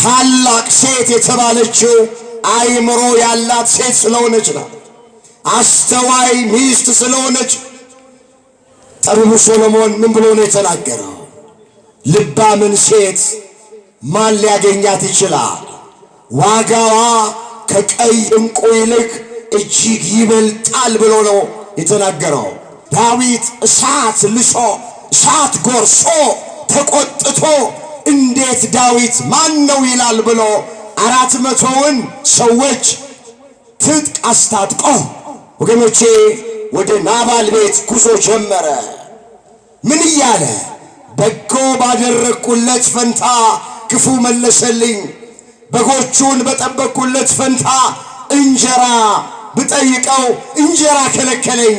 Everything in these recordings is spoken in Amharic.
ታላቅ ሴት የተባለችው አይምሮ ያላት ሴት ስለሆነች ነው። አስተዋይ ሚስት ስለሆነች ጠቢቡ ሶሎሞን ምን ብሎ ነው የተናገረው? ልባምን ሴት ማን ሊያገኛት ይችላል? ዋጋዋ ከቀይ ዕንቁ ይልቅ እጅግ ይበልጣል ብሎ ነው የተናገረው። ዳዊት እሳት ልሶ እሳት ጎርሶ ተቆጥቶ እንዴት ዳዊት ማን ነው ይላል ብሎ 400ውን ሰዎች ትጥቅ አስታጥቆ ወገኖቼ ወደ ናባል ቤት ጉዞ ጀመረ። ምን እያለ? በጎ ባደረግኩለት ፈንታ ክፉ መለሰልኝ፣ በጎቹን በጠበቅኩለት ፈንታ እንጀራ ብጠይቀው እንጀራ ከለከለኝ፣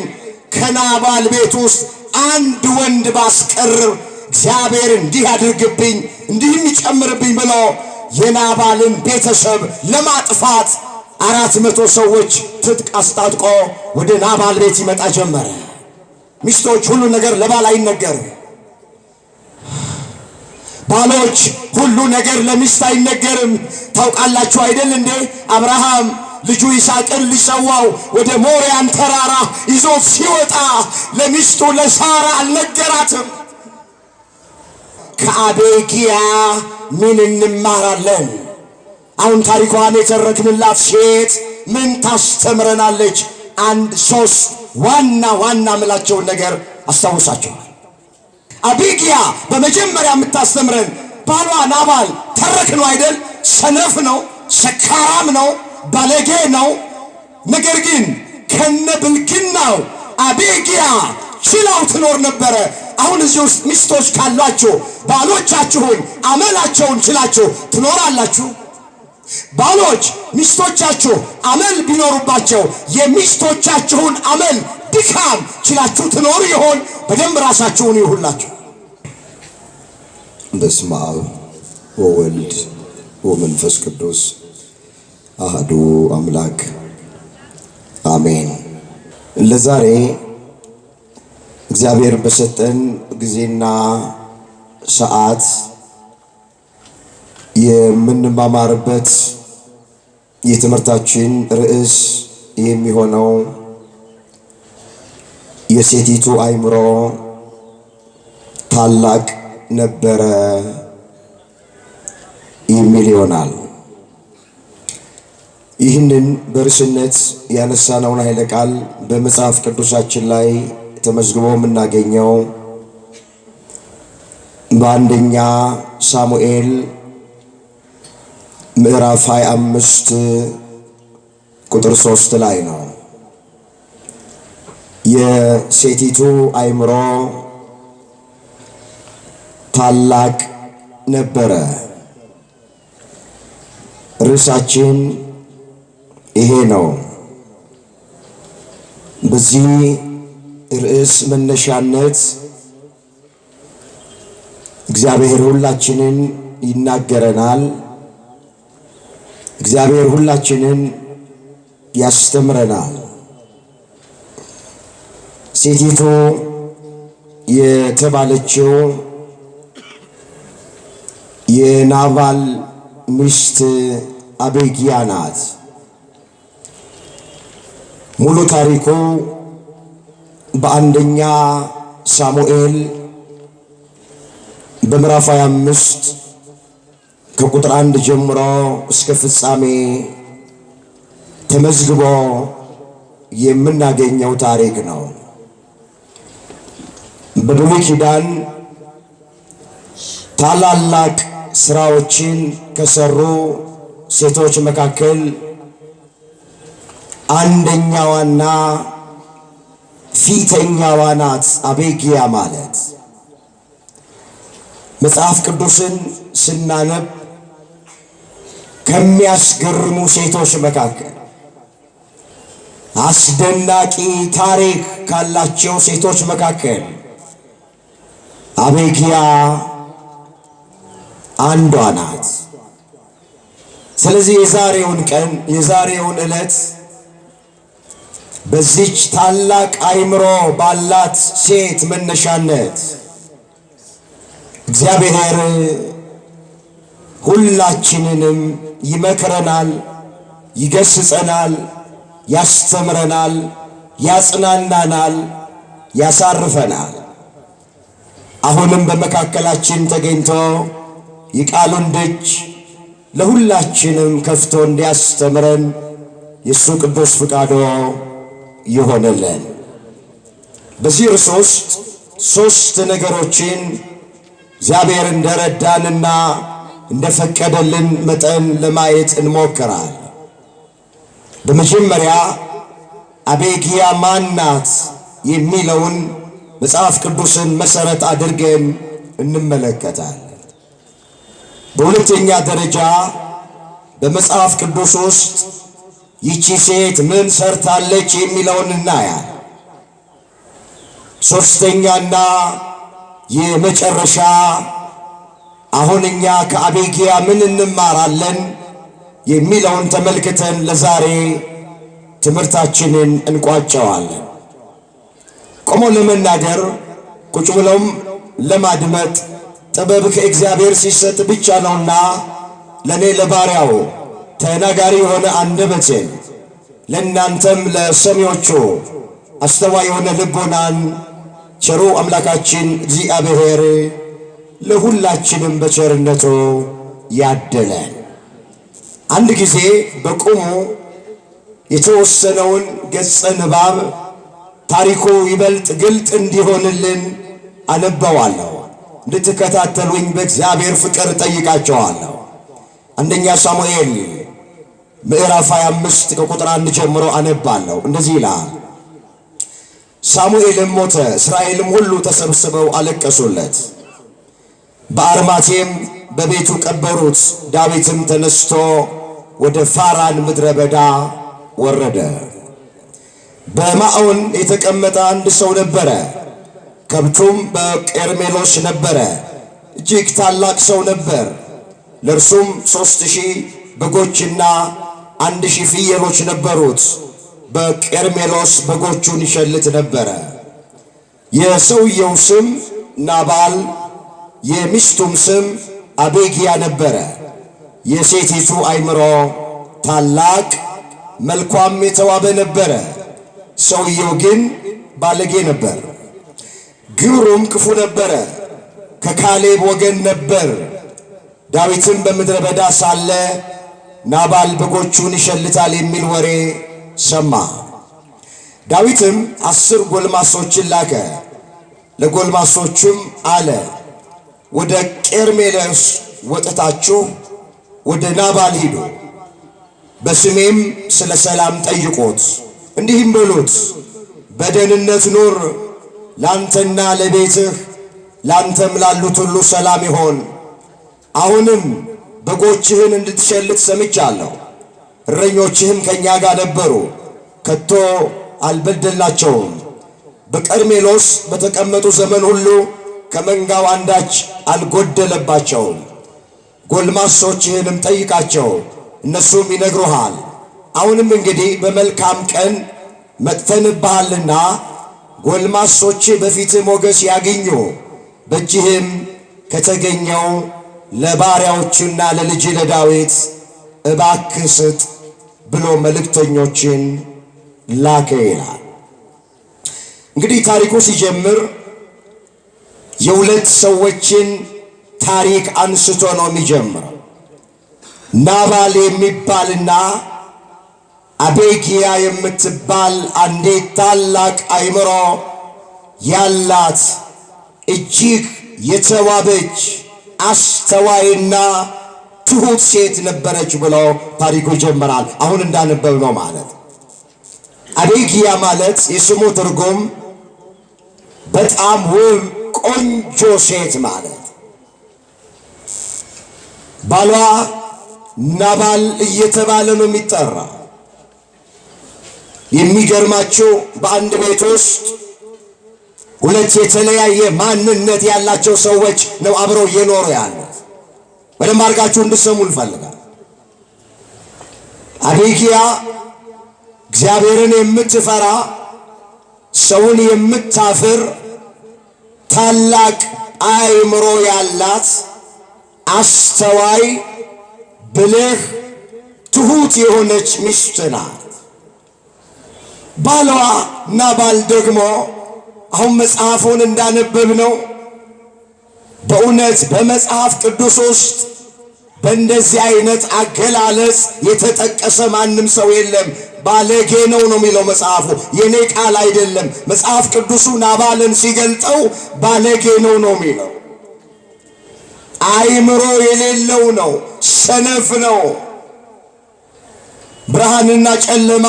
ከናባል ቤት ውስጥ አንድ ወንድ ባስቀርብ እግዚአብሔር እንዲህ ያድርግብኝ እንዲህም ይጨምርብኝ ብሎ የናባልን ቤተሰብ ለማጥፋት 400 ሰዎች ትጥቅ አስታጥቆ ወደ ናባል ቤት ይመጣ ጀመረ። ሚስቶች ሁሉ ነገር ለባል አይነገርም። ባሎች ሁሉ ነገር ለሚስት አይነገርም። ታውቃላችሁ አይደል እንዴ? አብርሃም ልጁ ይስሐቅን ሊሰዋው ወደ ሞሪያን ተራራ ይዞት ሲወጣ ለሚስቱ ለሳራ አልነገራትም። ከአቤጊያ ምን እንማራለን? አሁን ታሪኳን የተረክንላት ሴት ምን ታስተምረናለች? አንድ 3 ዋና ምላቸውን ነገር አስታውሳቸዋል። አቤጊያ በመጀመሪያ የምታስተምረን ባሏ ናባል ተረክ ነው አይደል? ሰነፍ ነው፣ ሰካራም ነው፣ ባለጌ ነው። ነገር ግን ከነብልግናው አቤጊያ ችላው ትኖር ነበረ። አሁን እዚህ ውስጥ ሚስቶች ካሏችሁ ባሎቻችሁን አመላቸውን ችላችሁ ትኖራላችሁ? ባሎች ሚስቶቻችሁ አመል ቢኖሩባቸው የሚስቶቻችሁን አመል ድካም ችላችሁ ትኖሩ ይሆን? በደንብ ራሳችሁን ይሁላችሁ። በስመ አብ ወወልድ ወመንፈስ ቅዱስ አሐዱ አምላክ አሜን። ለዛሬ እግዚአብሔር በሰጠን ጊዜና ሰዓት የምንማማርበት የትምህርታችን ርዕስ የሚሆነው የሴቲቱ አእምሮ ታላቅ ነበረ የሚል ይሆናል። ይህንን በርዕስነት ያነሳነውን ኃይለ ቃል በመጽሐፍ ቅዱሳችን ላይ ተመዝግቦ የምናገኘው በአንደኛ ሳሙኤል ምዕራፍ 25 ቁጥር 3 ላይ ነው። የሴቲቱ አእምሮ ታላቅ ነበረ። ርዕሳችን ይሄ ነው። በዚህ ርዕስ መነሻነት እግዚአብሔር ሁላችንን ይናገረናል። እግዚአብሔር ሁላችንን ያስተምረናል። ሴቲቱ የተባለችው የናባል ሚስት አቤጊያ ናት። ሙሉ ታሪኩ በአንደኛ ሳሙኤል በምዕራፍ 25 ከቁጥር 1 ጀምሮ እስከ ፍጻሜ ተመዝግቦ የምናገኘው ታሪክ ነው። በብሉይ ኪዳን ታላላቅ ስራዎችን ከሰሩ ሴቶች መካከል አንደኛዋና ፊተኛዋ ናት አቤጊያ ማለት። መጽሐፍ ቅዱስን ስናነብ ከሚያስገርሙ ሴቶች መካከል አስደናቂ ታሪክ ካላቸው ሴቶች መካከል አቤጊያ አንዷ ናት። ስለዚህ የዛሬውን ዕለት በዚች ታላቅ አእምሮ ባላት ሴት መነሻነት እግዚአብሔር ሁላችንንም ይመክረናል፣ ይገስጸናል፣ ያስተምረናል፣ ያጽናናናል፣ ያሳርፈናል። አሁንም በመካከላችን ተገኝቶ የቃሉን ደጅ ለሁላችንም ከፍቶ እንዲያስተምረን የእሱ ቅዱስ ፍቃዶ ይሆነልን። በዚህ ርዕስ ውስጥ ሦስት ነገሮችን እግዚአብሔር እንደረዳንና እንደፈቀደልን መጠን ለማየት እንሞክራል። በመጀመሪያ አቤግያ ማን ናት የሚለውን መጽሐፍ ቅዱስን መሠረት አድርገን እንመለከታለን። በሁለተኛ ደረጃ በመጽሐፍ ቅዱስ ውስጥ ይቺ ሴት ምን ሰርታለች የሚለውን እናያል። ሦስተኛና የመጨረሻ አሁን እኛ ከአቤግያ ምን እንማራለን የሚለውን ተመልክተን ለዛሬ ትምህርታችንን እንቋጨዋለን። ቆሞ ለመናገር ቁጭ ብለውም ለማድመጥ ጥበብ ከእግዚአብሔር ሲሰጥ ብቻ ነውና ለኔ ለባሪያው ተናጋሪ የሆነ አንደበትን ለእናንተም ለሰሚዎቹ አስተዋይ የሆነ ልቦናን ቸሩ አምላካችን እግዚአብሔር ለሁላችንም በቸርነቱ ያደለን። አንድ ጊዜ በቁሙ የተወሰነውን ገጸ ንባብ ታሪኩ ይበልጥ ግልጥ እንዲሆንልን አነበዋለሁ። እንድትከታተሉኝ በእግዚአብሔር ፍቅር ጠይቃቸዋለሁ። አንደኛ ሳሙኤል ምዕራፍ 25 ከቁጥር 1 ጀምሮ አነባለሁ። እንደዚህ ይላል። ሳሙኤልም ሞተ፣ እስራኤልም ሁሉ ተሰብስበው አለቀሱለት። በአርማቴም በቤቱ ቀበሩት። ዳዊትም ተነስቶ ወደ ፋራን ምድረ በዳ ወረደ። በማዖን የተቀመጠ አንድ ሰው ነበረ፣ ከብቱም በቀርሜሎስ ነበረ። እጅግ ታላቅ ሰው ነበር። ለእርሱም 3000 በጎችና 1000 ፍየሎች ነበሩት። በቀርሜሎስ በጎቹን ይሸልት ነበረ። የሰውየው ስም ናባል፣ የሚስቱም ስም አቤግያ ነበረ። የሴቲቱ አእምሮ ታላቅ መልኳም የተዋበ ነበረ። ሰውየው ግን ባለጌ ነበር፣ ግብሩም ክፉ ነበረ። ከካሌብ ወገን ነበር። ዳዊትም በምድረ በዳ ሳለ ናባል በጎቹን ይሸልታል የሚል ወሬ ሰማ። ዳዊትም 10 ጎልማሶችን ላከ። ለጎልማሶቹም አለ፣ ወደ ቀርሜሎስ ወጥታችሁ ወደ ናባል ሂዱ፣ በስሜም ስለ ሰላም ጠይቁት፣ እንዲህም በሉት፣ በደህንነት ኑር፣ ላንተና ለቤትህ ላንተም ላሉት ሁሉ ሰላም ይሆን። አሁንም በጎችህን እንድትሸልት ሰምቻለሁ። እረኞችህም ከእኛ ጋር ነበሩ፣ ከቶ አልበደልናቸውም። በቀርሜሎስ በተቀመጡ ዘመን ሁሉ ከመንጋው አንዳች አልጎደለባቸውም። ጎልማሶችህንም ጠይቃቸው፣ እነሱም ይነግሩሃል። አሁንም እንግዲህ በመልካም ቀን መጥተንብሃልና ጎልማሶችህ በፊትህ ሞገስ ያግኙ፣ በእጅህም ከተገኘው ለባሪያዎቹና ለልጅ ለዳዊት እባክህ ስጥ ብሎ መልእክተኞችን ላከ ይላል። እንግዲህ ታሪኩ ሲጀምር የሁለት ሰዎችን ታሪክ አንስቶ ነው የሚጀምረው። ናባል የሚባልና አቤግያ የምትባል አንዲት ታላቅ አእምሮ ያላት እጅግ የተዋበች አስተዋይና ትሁት ሴት ነበረች ብሎ ታሪኩ ይጀምራል። አሁን እንዳነበብ ነው ማለት። አቤግያ ማለት የስሙ ትርጉም በጣም ውብ ቆንጆ ሴት ማለት። ባሏ ናባል እየተባለ ነው የሚጠራ። የሚገርማችሁ በአንድ ቤት ውስጥ ሁለት የተለያየ ማንነት ያላቸው ሰዎች ነው አብረው እየኖሩ ያሉት። በደንብ አድርጋችሁ እንድትሰሙ እንፈልጋለን። አቤግያ እግዚአብሔርን የምትፈራ ሰውን የምታፍር ታላቅ አእምሮ ያላት አስተዋይ ብልህ ትሁት የሆነች ሚስት ናት። ባሏ ናባል ደግሞ አሁን መጽሐፉን እንዳነበብነው በእውነት በመጽሐፍ ቅዱስ ውስጥ በእንደዚህ አይነት አገላለጽ የተጠቀሰ ማንም ሰው የለም። ባለጌ ነው የሚለው መጽሐፉ፣ የኔ ቃል አይደለም። መጽሐፍ ቅዱሱ ናባልን ሲገልጠው ባለጌ ነው የሚለው። አእምሮ የሌለው ነው፣ ሰነፍ ነው። ብርሃንና ጨለማ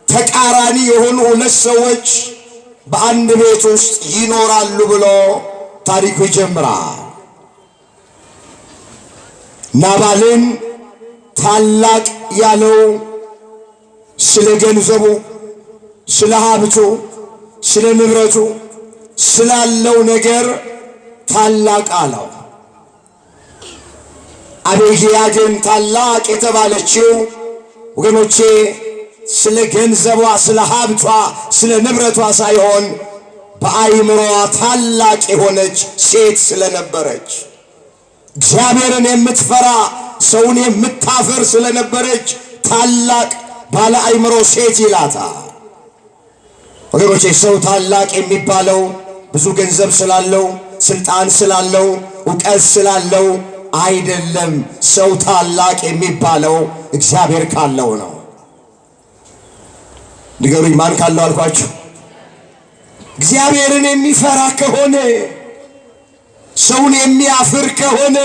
ተቃራኒ የሆኑ ሁለት ሰዎች በአንድ ቤት ውስጥ ይኖራሉ ብሎ ታሪኩ ይጀምራል። ናባልን ታላቅ ያለው ስለ ገንዘቡ፣ ስለ ሀብቱ፣ ስለ ንብረቱ፣ ስላለው ነገር ታላቅ አለው። አቤግያ ግን ታላቅ የተባለችው ወገኖቼ ስለ ገንዘቧ፣ ስለ ሀብቷ፣ ስለ ንብረቷ ሳይሆን በአእምሮዋ ታላቅ የሆነች ሴት ስለነበረች እግዚአብሔርን የምትፈራ ሰውን የምታፈር ስለነበረች ታላቅ ባለ አእምሮ ሴት ይላታል። ወገኖቼ ሰው ታላቅ የሚባለው ብዙ ገንዘብ ስላለው፣ ስልጣን ስላለው፣ ዕውቀት ስላለው አይደለም። ሰው ታላቅ የሚባለው እግዚአብሔር ካለው ነው። ንገሩኝ፣ ማን ካለው አልኳችሁ? እግዚአብሔርን የሚፈራ ከሆነ፣ ሰውን የሚያፍር ከሆነ፣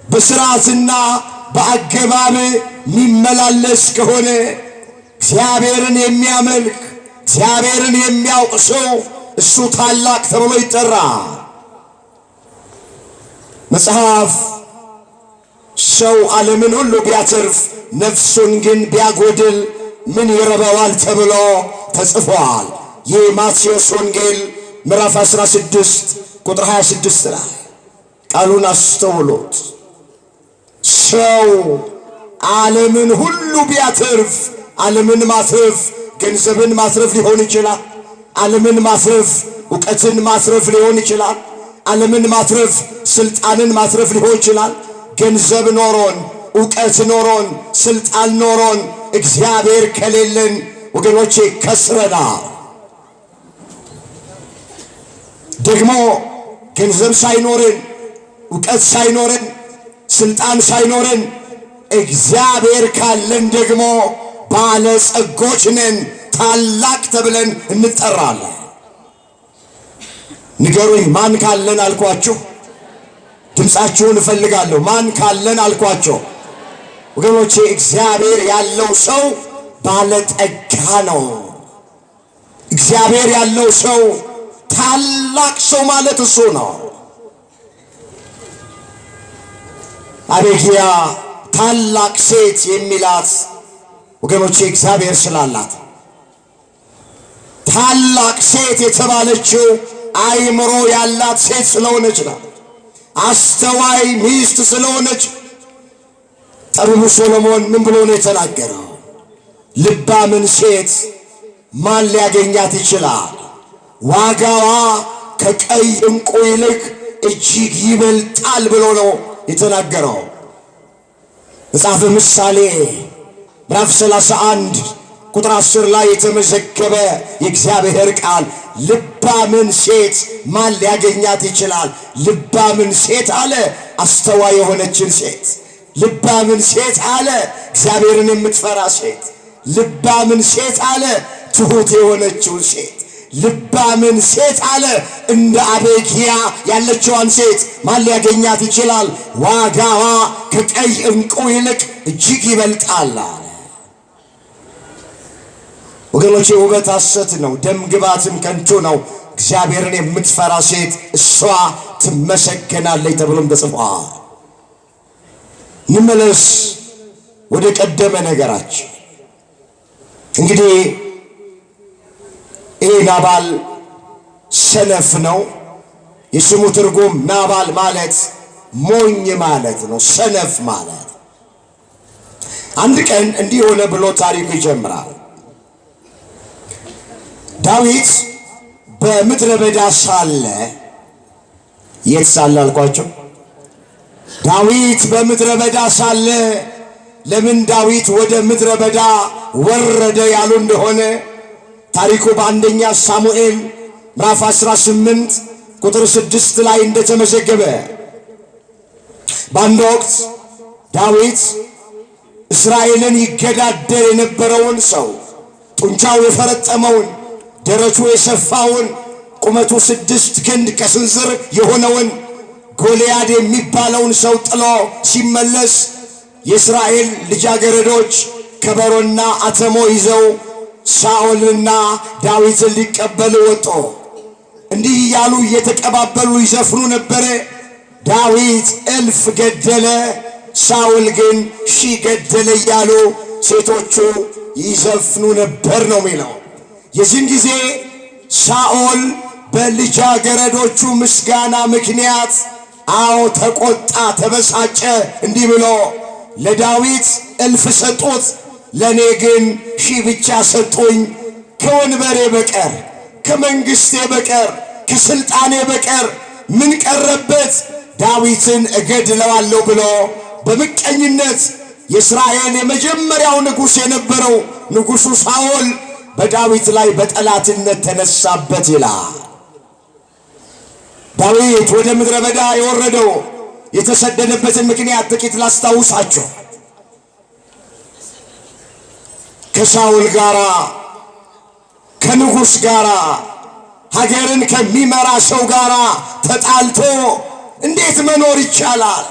በስርዓትና በአገባብ የሚመላለስ ከሆነ፣ እግዚአብሔርን የሚያመልክ እግዚአብሔርን የሚያውቅ ሰው እሱ ታላቅ ተብሎ ይጠራል። መጽሐፍ ሰው ዓለምን ሁሉ ቢያተርፍ ነፍሱን ግን ቢያጎድል ምን ይረባዋል ተብሎ ተጽፏል። ይህ ማቴዎስ ወንጌል ምዕራፍ 16 ቁጥር 26 ላይ ቃሉን አስተውሎት። ሰው ዓለምን ሁሉ ቢያተርፍ፣ ዓለምን ማትረፍ ገንዘብን ማትረፍ ሊሆን ይችላል። ዓለምን ማትረፍ ዕውቀትን ማትረፍ ሊሆን ይችላል። ዓለምን ማትረፍ ስልጣንን ማትረፍ ሊሆን ይችላል። ገንዘብ ኖሮን፣ ዕውቀት ኖሮን፣ ስልጣን ኖሮን እግዚአብሔር ከሌለን ወገኖቼ ከስረና። ደግሞ ገንዘብ ሳይኖርን፣ ዕውቀት ሳይኖርን፣ ስልጣን ሳይኖርን እግዚአብሔር ካለን ደግሞ ባለጸጎች ነን፣ ታላቅ ተብለን እንጠራለን። ንገሩኝ፣ ማን ካለን አልኳችሁ? ድምፃችሁን እፈልጋለሁ። ማን ካለን አልኳቸው? ወገኖቼ እግዚአብሔር ያለው ሰው ባለጠጋ ነው። እግዚአብሔር ያለው ሰው ታላቅ ሰው ማለት እሱ ነው። አቤግያ ታላቅ ሴት የሚላት ወገኖቼ እግዚአብሔር ስላላት፣ ታላቅ ሴት የተባለችው አእምሮ ያላት ሴት ስለሆነች ነው። አስተዋይ ሚስት ስለሆነች ጠቢቡ ሶሎሞን ምን ብሎ ነው የተናገረው? ልባምን ሴት ማን ሊያገኛት ይችላል? ዋጋዋ ከቀይ ዕንቁ ይልቅ እጅግ ይበልጣል ብሎ ነው የተናገረው። መጽሐፈ ምሳሌ ምዕራፍ 31 ቁጥር 10 ላይ የተመዘገበ የእግዚአብሔር ቃል ልባምን ሴት ማን ሊያገኛት ይችላል? ልባምን ሴት አለ አስተዋይ የሆነችን ሴት። ልባምን ሴት አለ እግዚአብሔርን የምትፈራ ሴት። ልባምን ሴት አለ ትሁት የሆነችውን ሴት። ልባምን ሴት አለ እንደ አቤግያ ያለችዋን ሴት ማን ሊያገኛት ይችላል? ዋጋዋ ከቀይ ዕንቁ ይልቅ እጅግ ይበልጣል አለ። ወገኖቼ ውበት ሐሰት ነው፣ ደም ግባትም ከንቱ ነው። እግዚአብሔርን የምትፈራ ሴት እሷ ትመሰገናለች ተብሎም ተጽፏል። እንመለስ ወደ ቀደመ ነገራችን። እንግዲህ ይህ ናባል ሰነፍ ነው። የስሙ ትርጉም ናባል ማለት ሞኝ ማለት ነው፣ ሰነፍ ማለት። አንድ ቀን እንዲህ ሆነ ብሎ ታሪኩ ይጀምራል። ዳዊት በምድረ በዳ ሳለ፣ የት ሳለ አልኳቸው? ዳዊት በምድረ በዳ ሳለ ለምን ዳዊት ወደ ምድረ በዳ ወረደ ያሉ እንደሆነ ታሪኩ በአንደኛ ሳሙኤል ምዕራፍ 18 ቁጥር 6 ላይ እንደተመዘገበ በአንድ ወቅት ዳዊት እስራኤልን ይገዳደር የነበረውን ሰው ጡንቻው የፈረጠመውን ደረቱ የሰፋውን ቁመቱ 6 ክንድ ከስንዝር የሆነውን ጎልያድ የሚባለውን ሰው ጥሎ ሲመለስ የእስራኤል ልጃገረዶች ከበሮና አተሞ ይዘው ሳኦልና ዳዊትን ሊቀበሉ ወጡ። እንዲህ እያሉ እየተቀባበሉ ይዘፍኑ ነበረ። ዳዊት 1000 ገደለ፣ ሳኦል ግን 1000 ገደለ እያሉ ሴቶቹ ይዘፍኑ ነበር ነው የሚለው። የዚህን ጊዜ ሳኦል በልጃገረዶቹ ምስጋና ምክንያት ተቆጣ፣ ተበሳጨ። እንዲህ ብሎ ለዳዊት 1000 ሰጡት፣ ለእኔ ግን 1000 ብቻ ሰጡኝ። ከወንበሬ በቀር ከመንግሥቴ በቀር ከሥልጣኔ በቀር ምን ቀረበት? ዳዊትን እገድለዋለሁ ብሎ በምቀኝነት የእስራኤል የመጀመሪያው ንጉሥ የነበረው ንጉሡ ሳኦል በዳዊት ላይ በጠላትነት ተነሳበት ይላል። ዳዊት ወደ ምድረ በዳ የወረደው የተሰደደበትን ምክንያት ጥቂት ላስታውሳቸው። ከሳኦል ጋራ ከንጉሥ ጋራ ሀገርን ከሚመራ ሰው ጋራ ተጣልቶ እንዴት መኖር ይቻላል?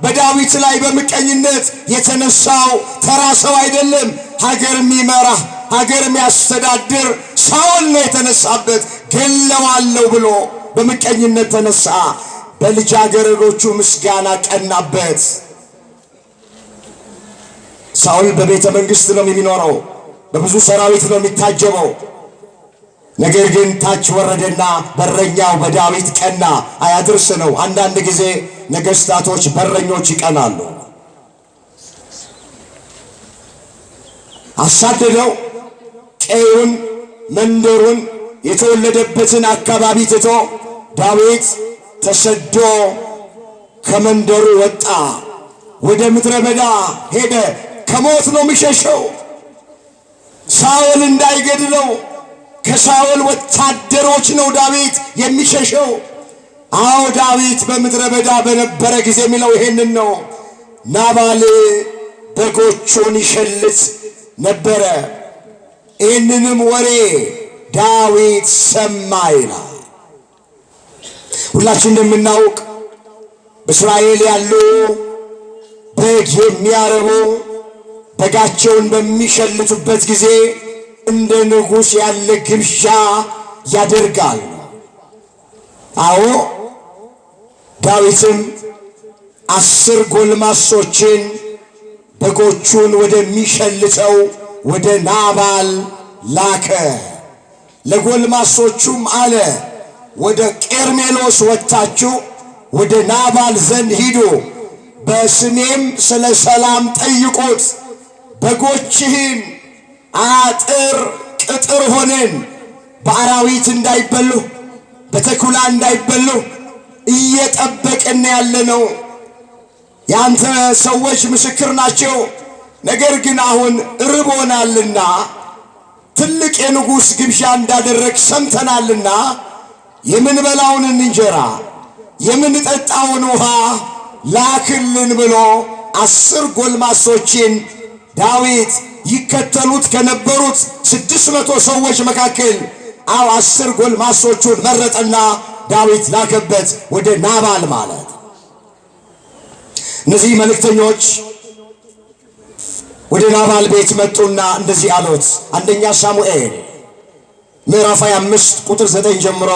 በዳዊት ላይ በምቀኝነት የተነሳው ተራ ሰው አይደለም። ሀገር የሚመራ ሀገር የሚያስተዳድር ሳኦል ነው የተነሳበት። ገለዋለሁ ብሎ በምቀኝነት ተነሳ። በልጃገረዶቹ ምስጋና ቀናበት። ሳኦል በቤተ መንግሥት ነው የሚኖረው፣ በብዙ ሰራዊት ነው የሚታጀበው። ነገር ግን ታች ወረደና በረኛው በዳዊት ቀና። አያድርስ ነው። አንዳንድ ጊዜ ነገሥታቶች በረኞች ይቀናሉ። አሳደደው። ቀዩን፣ መንደሩን፣ የተወለደበትን አካባቢ ትቶ ዳዊት ተሰዶ ከመንደሩ ወጣ፣ ወደ ምድረ በዳ ሄደ። ከሞት ነው የሚሸሸው፣ ሳኦል እንዳይገድለው። ከሳኦል ወታደሮች ነው ዳዊት የሚሸሸው። ዳዊት በምድረ በዳ በነበረ ጊዜ የሚለው ይሄንን ነው። ናባል በጎቹን ይሸልት ነበረ። ይህንንም ወሬ ዳዊት ሰማ ይላል። ሁላችን እንደምናውቅ በእስራኤል ያሉ በግ የሚያረቡ በጋቸውን በሚሸልቱበት ጊዜ እንደ ንጉሥ ያለ ግብዣ ያደርጋል። ዳዊትም 10 ጎልማሶችን በጎቹን ወደሚሸልተው ወደ ናባል ላከ። ለጎልማሶቹም አለ፣ ወደ ቄርሜሎስ ወጥታችሁ ወደ ናባል ዘንድ ሂዱ፣ በስሜም ስለ ሰላም ጠይቁት። በጎችህን አጥር ቅጥር ሆነን በአራዊት እንዳይበሉ በተኩላ እንዳይበሉ እየጠበቅን ያለነው ያንተ ሰዎች ምስክር ናቸው። ነገር ግን አሁን ርቦናልና ትልቅ የንጉሥ ግብዣ እንዳደረግ ሰምተናልና የምንበላውን እንጀራ የምንጠጣውን ውሃ ላክልን ብሎ 10 ጎልማሶችን ዳዊት ይከተሉት ከነበሩት 600 ሰዎች መካከል 10 ጎልማሶቹን መረጠና ዳዊት ላከበት ወደ ናባል ማለት። እነዚህ መልእክተኞች ወደ ናባል ቤት መጡና እንደዚህ አሉት። አንደኛ ሳሙኤል ምዕራፍ 25 ቁጥር 9 ጀምሮ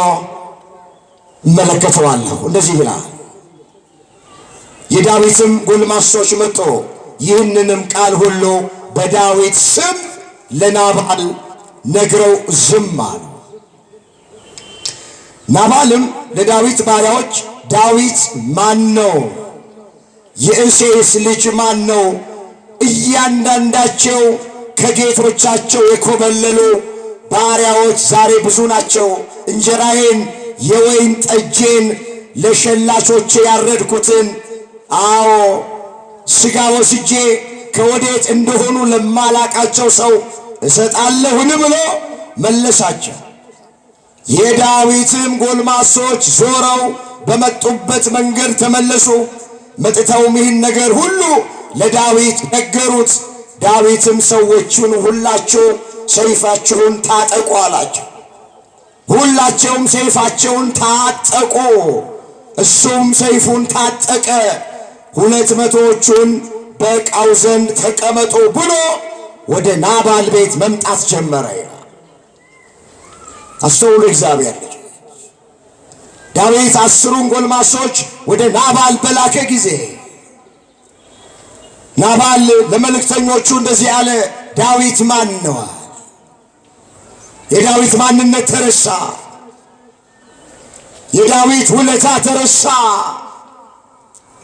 እመለከተዋለሁ። እንደዚህ ይላል። የዳዊትም ጎልማሶች መጡ፣ ይህንንም ቃል ሁሉ በዳዊት ስም ለናባል ነግረው ዝም አሉ። ናባልም ለዳዊት ባሪያዎች ዳዊት ማን ነው? የእሴይስ ልጅ ማን ነው? እያንዳንዳቸው ከጌቶቻቸው የኮበለሉ ባሪያዎች ዛሬ ብዙ ናቸው። እንጀራዬን የወይን ጠጄን ለሸላቾቼ ያረድኩትን አዎ ሥጋ ወስጄ ከወዴት እንደሆኑ ለማላቃቸው ሰው እሰጣለሁን ብሎ መለሳቸው። የዳዊትም ጎልማሶች ዞረው በመጡበት መንገድ ተመለሱ። መጥተውም ይህን ነገር ሁሉ ለዳዊት ነገሩት። ዳዊትም ሰዎቹን ሁላችሁ ሰይፋችሁን ታጠቁ አላቸው። ሁላቸውም ሰይፋቸውን ታጠቁ። እሱም ሰይፉን ታጠቀ። 200ዎቹን በዕቃው ዘንድ ተቀመጡ ብሎ ወደ ናባል ቤት መምጣት ጀመረ ይላል። አስተውሉ እግዚአብሔር ልጅ። ዳዊት 10ሩን ጎልማሶች ወደ ናባል በላከ ጊዜ ናባል ለመልእክተኞቹ እንደዚህ አለ፣ ዳዊት ማን ነው? የዳዊት ማንነት ተረሳ። የዳዊት ውለታ ተረሳ።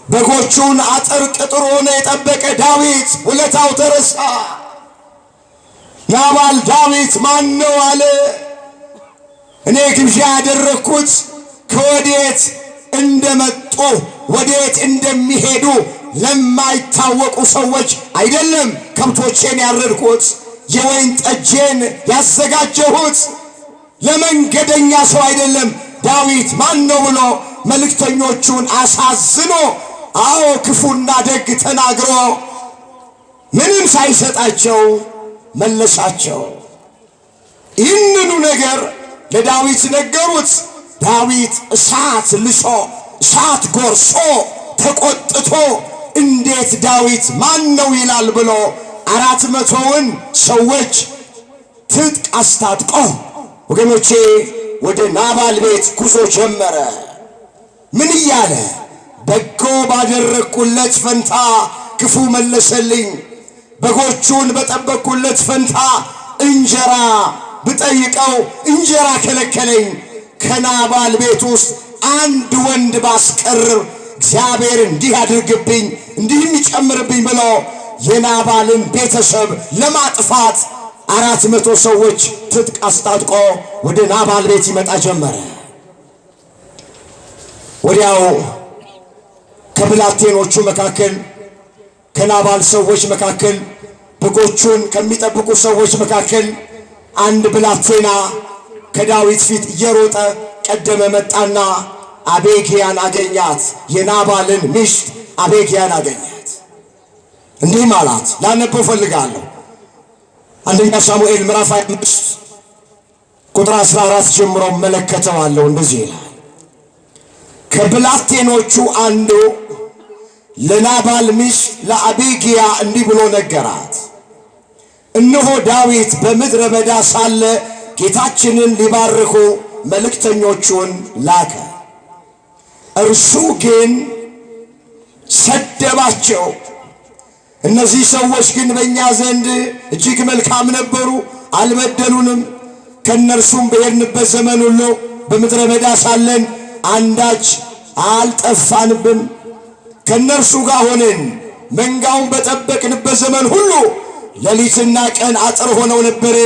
በጎቹን አጥር ቅጥር ሆነ የጠበቀ ዳዊት ውለታው ተረሳ። ናባል ዳዊት ማን ነው አለ። እኔ ግብዣ ያደረግኩት ከወዴት እንደመጡ ወዴት እንደሚሄዱ ለማይታወቁ ሰዎች አይደለም። ከብቶቼን ያረድኩት የወይን ጠጄን ያዘጋጀሁት ለመንገደኛ ሰው አይደለም። ዳዊት ማን ነው ብሎ መልእክተኞቹን አሳዝኖ፣ አዎ ክፉና ደግ ተናግሮ ምንም ሳይሰጣቸው መለሳቸው። ይህንኑ ነገር ለዳዊት ነገሩት። ዳዊት እሳት ልሶ እሳት ጎርሶ ተቆጥቶ እንዴት ዳዊት ማን ነው ይላል ብሎ 400ውን ሰዎች ትጥቅ አስታጥቆ ወገኖቼ ወደ ናባል ቤት ጉዞ ጀመረ። ምን እያለ? በጎ ባደረግኩለት ፈንታ ክፉ መለሰልኝ። በጎቹን በጠበቅኩለት ፈንታ እንጀራ ብጠይቀው እንጀራ ከለከለኝ። ከናባል ቤት ውስጥ አንድ ወንድ ባስቀርብ እግዚአብሔር እንዲህ አድርግብኝ እንዲህም ይጨምርብኝ ብሎ የናባልን ቤተሰብ ለማጥፋት 400 ሰዎች ትጥቅ አስታጥቆ ወደ ናባል ቤት ይመጣ ጀመረ። ወዲያው ከብላቴኖቹ መካከል ከናባል ሰዎች መካከል በጎቹን ከሚጠብቁ ሰዎች መካከል አንድ ብላቴና ከዳዊት ፊት እየሮጠ ቀደመ። መጣና አቤግያን አገኛት። የናባልን ሚስት አቤግያን አገኛት። እንዲህም አላት፣ ላነበው ፈልጋለሁ። አንደኛ ሳሙኤል ምዕራፍ 25 ቁጥር 14 ጀምሮ መለከተዋለሁ። እንደዚህ ይላል፣ ከብላቴኖቹ አንዱ ለናባል ሚስት ለአቤግያ እንዲህ ብሎ ነገራት፣ እነሆ ዳዊት በምድረ በዳ ሳለ ጌታችንን ሊባርኩ መልእክተኞቹን ላከ። እርሱ ግን ሰደባቸው። እነዚህ ሰዎች ግን በእኛ ዘንድ እጅግ መልካም ነበሩ፣ አልበደሉንም። ከእነርሱም በሄድንበት ዘመን ሁሉ በምድረ በዳ ሳለን አንዳች አልጠፋንብም። ከእነርሱ ጋር ሆነን መንጋውን በጠበቅንበት ዘመን ሁሉ ሌሊትና ቀን አጥር ሆነው ነበር።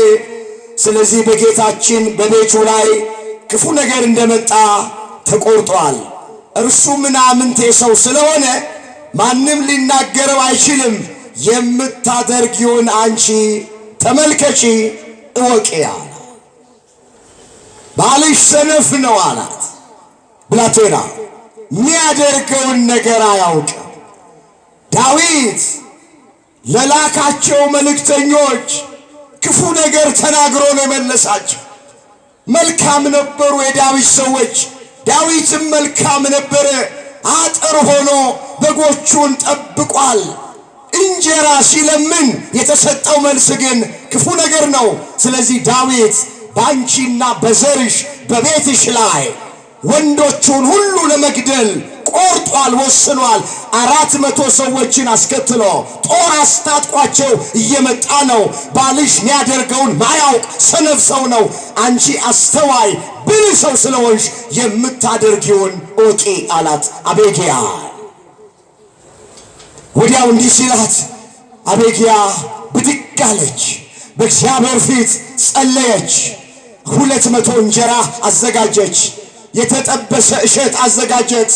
ስለዚህ በጌታችን በቤቱ ላይ ክፉ ነገር እንደመጣ ተቆርጧል። እርሱ ምናምንቴ ሰው ስለሆነ ማንም ሊናገረው አይችልም። የምታደርጊውን አንቺ ተመልከቺ እወቂ አለ። ባልሽ ሰነፍ ነው አላት። ብላቴና የሚያደርገውን ነገር አያውቅም። ዳዊት ለላካቸው መልእክተኞች ክፉ ነገር ተናግሮ ነው የመለሳቸው። መልካም ነበሩ የዳዊት ሰዎች፣ ዳዊትም መልካም ነበረ። አጥር ሆኖ በጎቹን ጠብቋል። እንጀራ ሲለምን የተሰጠው መልስ ግን ክፉ ነገር ነው። ስለዚህ ዳዊት ባንቺና በዘርሽ በቤትሽ ላይ ወንዶቹን ሁሉ ለመግደል ቆርጧል፣ ወስኗል። 400 ሰዎችን አስከትሎ ጦር አስታጥቋቸው እየመጣ ነው። ባልሽ የሚያደርገውን ማያውቅ ሰነፍ ሰው ነው። አንቺ አስተዋይ ብልህ ሰው ስለሆንሽ የምታደርጊውን እወቂ አላት አቤግያ። ወዲያው እንዲህ ሲላት አቤግያ ብድግ አለች፣ በእግዚአብሔር ፊት ጸለየች። 200 እንጀራ አዘጋጀች፣ የተጠበሰ እሸት አዘጋጀች።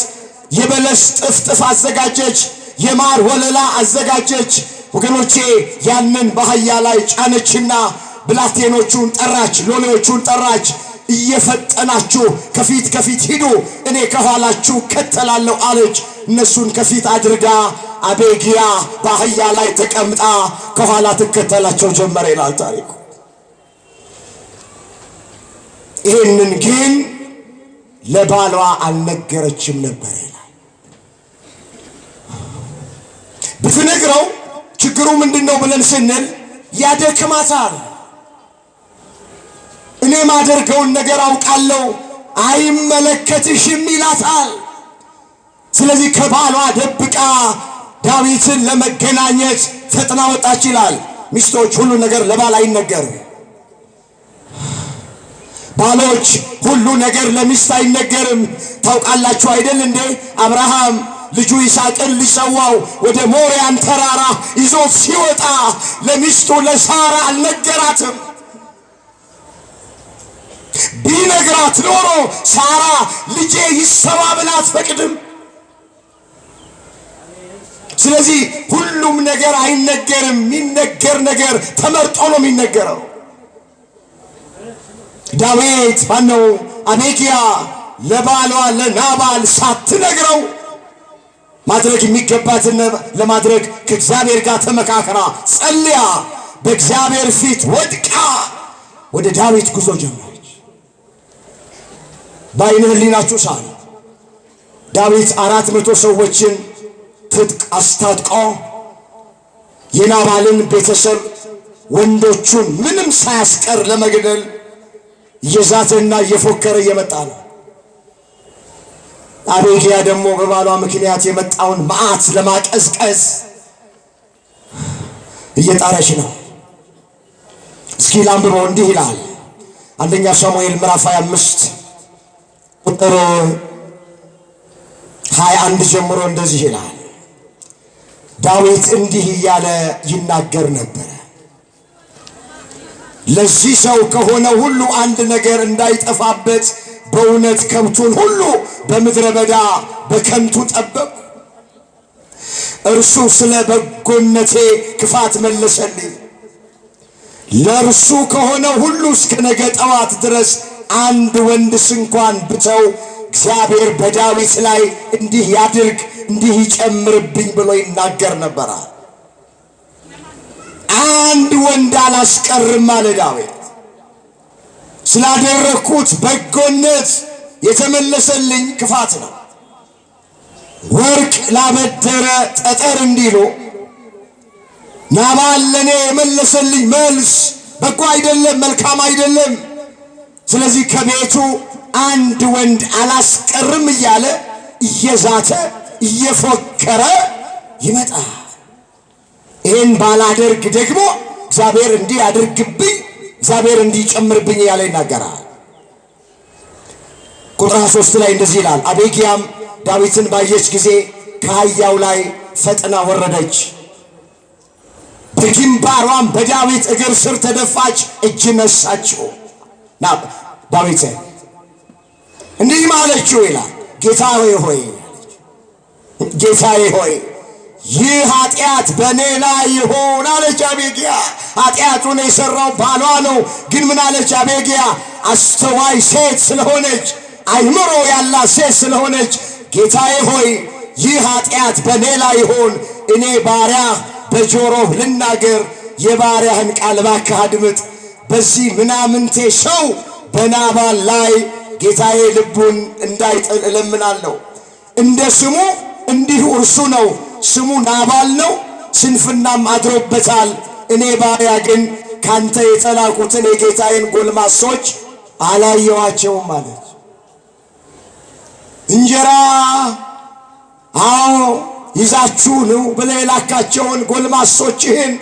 የበለስ ጥፍጥፍ አዘጋጀች፣ የማር ወለላ አዘጋጀች። ወገኖቼ ያንን በአህያ ላይ ጫነችና ብላቴኖቹን ጠራች፣ ሎሌዎቹን ጠራች። እየፈጠናችሁ ከፊት ከፊት ሂዱ፣ እኔ ከኋላችሁ ከተላለሁ አለች። እነሱን ከፊት አድርጋ አቤግያ በአህያ ላይ ተቀምጣ ከኋላ ትከተላቸው ጀመረ ይላል ታሪኩ። ይህንን ግን ለባሏ አልነገረችም ነበር ይላል። ብትነግረው ችግሩ ምንድነው ብለን ስንል ያደክማታል። እኔ ማደርገውን ነገር አውቃለሁ አይመለከትሽም ይላታል። ስለዚህ ከባሏ ደብቃ ዳዊትን ለመገናኘት ፈጥና ወጣች ይላል። ሚስቶች ሁሉ ነገር ለባል አይነገርም። ባሎች ሁሉ ነገር ለሚስት አይነገርም። ታውቃላችሁ አይደል እንዴ? አብርሃም ልጁ ይስሐቅን ሊሰዋው ወደ ሞሪያን ተራራ ይዞት ሲወጣ ለሚስቱ ለሳራ አልነገራትም። ቢነግራት ኖሮ ሳራ ልጄ ይሰዋ ብላ አትፈቅድም። ስለዚህ ሁሉም ነገር አይነገርም። የሚነገር ነገር ተመርጦ ነው የሚነገረው። ዳዊት ማነው አቤግያ ለባሏ ለናባል ሳትነግረው ማድረግ የሚገባትን ለማድረግ ከእግዚአብሔር ጋር ተመካከራ ጸልያ በእግዚአብሔር ፊት ወድቃ ወደ ዳዊት ጉዞ ጀመረች። በዓይነ ሕሊናችሁ ሳሉ ዳዊት 400 ሰዎችን ትጥቅ አስታጥቆ የናባልን ቤተሰብ ወንዶቹን ምንም ሳያስቀር ለመግደል እየዛተና እየፎከረ እየመጣ ነው። አቤግያ ደግሞ በባሏ ምክንያት የመጣውን መዓት ለማቀዝቀዝ እየጣረች ነው። እስኪ ላንብበው። እንዲህ ይላል አንደኛ ሳሙኤል ምዕራፍ 25 ቁጥር 21 ጀምሮ እንደዚህ ይላል። ዳዊት እንዲህ እያለ ይናገር ነበር። ለዚህ ሰው ከሆነ ሁሉ አንድ ነገር እንዳይጠፋበት በእውነት ከብቱን ሁሉ በምድረ በዳ በከንቱ ጠበቁ። እርሱ ስለ በጎነቴ ክፋት መለሰልኝ። ለእርሱ ከሆነ ሁሉ እስከ ነገ ጠዋት ድረስ አንድ ወንድስ እንኳን ብተው እግዚአብሔር በዳዊት ላይ እንዲህ ያድርግ እንዲህ ይጨምርብኝ ብሎ ይናገር ነበር። አንድ ወንድ አላስቀርም አለ ዳዊት። ስላደረኩት በጎነት የተመለሰልኝ ክፋት ነው። ወርቅ ላበደረ ጠጠር እንዲሉ ናባል ለኔ የመለሰልኝ መልስ በጎ አይደለም፣ መልካም አይደለም። ስለዚህ ከቤቱ አንድ ወንድ አላስቀርም እያለ እየዛተ እየፎከረ ይመጣል። ይህን ባላደርግ ደግሞ እግዚአብሔር እንዲህ ያድርግብኝ፣ እግዚአብሔር እንዲህ ጨምርብኝ እያለ ይናገራል። ቁጥር 3 ላይ እንደዚህ ይላል። አቤግያም ዳዊትን ባየች ጊዜ ከአህያው ላይ ፈጥና ወረደች፣ በግንባሯም በዳዊት እግር ስር ተደፋች፣ እጅ ነሳችው። ዳዊት እንዲህ ማለችው ይላል፣ ጌታዬ ሆይ ጌታዬ ሆይ ይህ ኃጢአት በእኔ ላይ ይሆን አለች አቤግያ። ኃጢአቱን የሰራው ባሏ ነው። ግን ምን አለች አቤግያ? አስተዋይ ሴት ስለሆነች፣ አይምሮ ያላት ሴት ስለሆነች ጌታዬ ሆይ ይህ ኃጢአት በእኔ ላይ ይሆን፣ እኔ ባሪያ በጆሮህ ልናገር፣ የባሪያህን ቃል እባክህ አድምጥ። በዚህ ምናምንቴ ሰው በናባል ላይ ጌታዬ ልቡን እንዳይጥል እለምናለሁ። እንደ ስሙ እንዲሁ እርሱ ነው፣ ስሙ ናባል ነው፣ ስንፍናም አድሮበታል። እኔ ባሪያ ግን ካንተ የተላኩትን የጌታዬን ጎልማሶች አላየዋቸውም አለች። እንጀራ አዎ ይዛችሁ ነው ብለህ የላካቸውን ጎልማሶችህን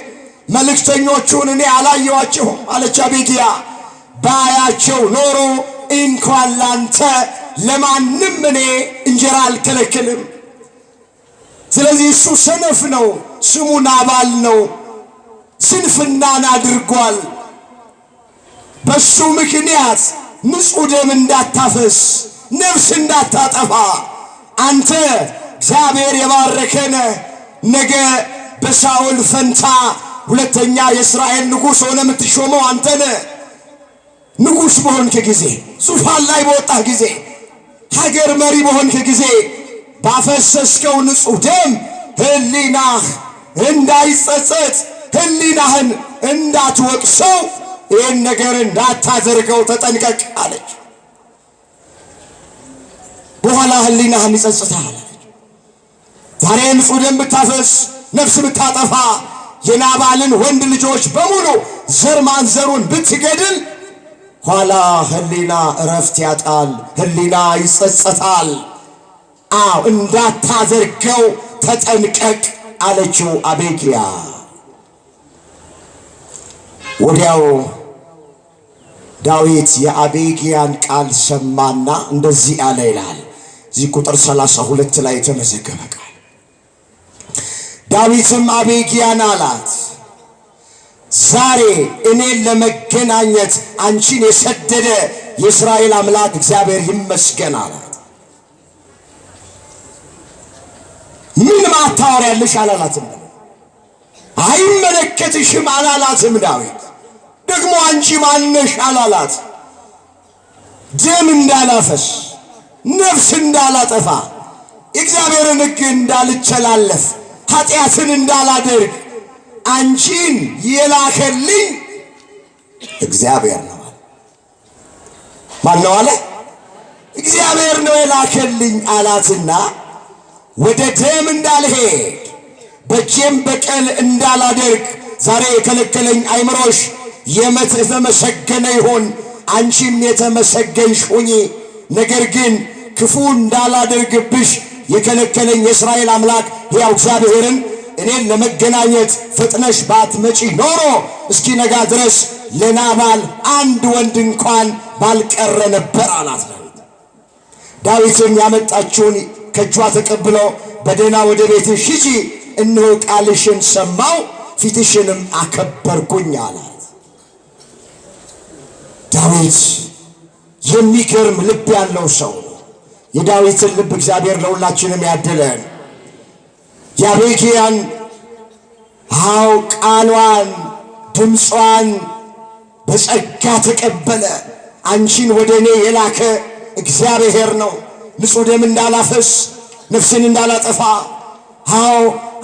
መልእክተኞቹን እኔ አላየዋቸውም አለች አቤግያ። ባያቸው ኖሮ እንኳን ላንተ ለማንም እኔ እንጀራ አልከለክልም። ስለዚህ እሱ ሰነፍ ነው፣ ስሙ ናባል ነው፣ ስንፍናን አድርጓል። በሱ ምክንያት ንጹሕ ደም እንዳታፈስ፣ ነፍስ እንዳታጠፋ አንተ እግዚአብሔር የባረከነ ነገ በሳኦል ፈንታ ሁለተኛ የእስራኤል ንጉሥ ሆነ የምትሾመው አንተ ነህ። ንጉሥ በሆንክ ጊዜ፣ ዙፋን ላይ በወጣህ ጊዜ፣ ሀገር መሪ በሆንክ ጊዜ ባፈሰስከው ንጹሕ ደም ሕሊናህ እንዳይጸጸት፣ ሕሊናህን እንዳትወቅሰው፣ ይህን ነገር እንዳታደርገው ተጠንቀቅ አለች። በኋላ ሕሊናህን ይጸጽታል። ዛሬ ንጹሕ ደም ብታፈስ፣ ነፍስ ብታጠፋ፣ የናባልን ወንድ ልጆች በሙሉ ዘር ማንዘሩን ብትገድል ኋላ ሕሊና እረፍት ያጣል፣ ሕሊና ይጸጸታል። አዎ እንዳታደርገው ተጠንቀቅ አለችው አቤግያ። ወዲያው ዳዊት የአቤግያን ቃል ሰማና እንደዚህ አለ ይላል እዚህ ቁጥር 32 ላይ የተመዘገበ ቃል። ዳዊትም አቤግያን አላት፣ ዛሬ እኔን ለመገናኘት አንቺን የሰደደ የእስራኤል አምላክ እግዚአብሔር ይመስገን አላት። ምን ማታወሪያለሽ አላላትም። አይመለከትሽም አላላትም። ዳዊት ደግሞ አንቺ ማነሽ አላላት። ደም እንዳላፈስ፣ ነፍስ እንዳላጠፋ፣ የእግዚአብሔርን ሕግ እንዳልቸላለፍ፣ ኃጢአትን እንዳላደርግ አንቺን የላከልኝ እግዚአብሔር ነው። ማን ነው አለ? እግዚአብሔር ነው የላከልኝ አላትና ወደ ደም እንዳልሄድ በእጄም በቀል እንዳላደርግ ዛሬ የከለከለኝ አይምሮሽ የተመሰገነ ይሁን፣ አንቺም የተመሰገንሽ ሁኚ። ነገር ግን ክፉ እንዳላደርግብሽ የከለከለኝ የእስራኤል አምላክ ሕያው እግዚአብሔርን እኔን ለመገናኘት ፈጥነሽ ባትመጪ ኖሮ እስኪነጋ ድረስ ለናባል አንድ ወንድ እንኳን ባልቀረ ነበር አላት። ዳዊትም ያመጣችውን ከእጇ ተቀብሎ በደህና ወደ ቤትሽ ሂጂ፣ እነሆ ቃልሽን ሰማው፣ ፊትሽንም አከበርኩኝ አላት። ዳዊት የሚገርም ልብ ያለው ሰው ነው። የዳዊትን ልብ እግዚአብሔር ለሁላችንም ያድለን። የአቤግያን ቃሏን ድምጿን በጸጋ ተቀበለ። አንቺን ወደ እኔ የላከ እግዚአብሔር ነው። ንጹሕ ደም እንዳላፈስ፣ ነፍስን እንዳላጠፋ፣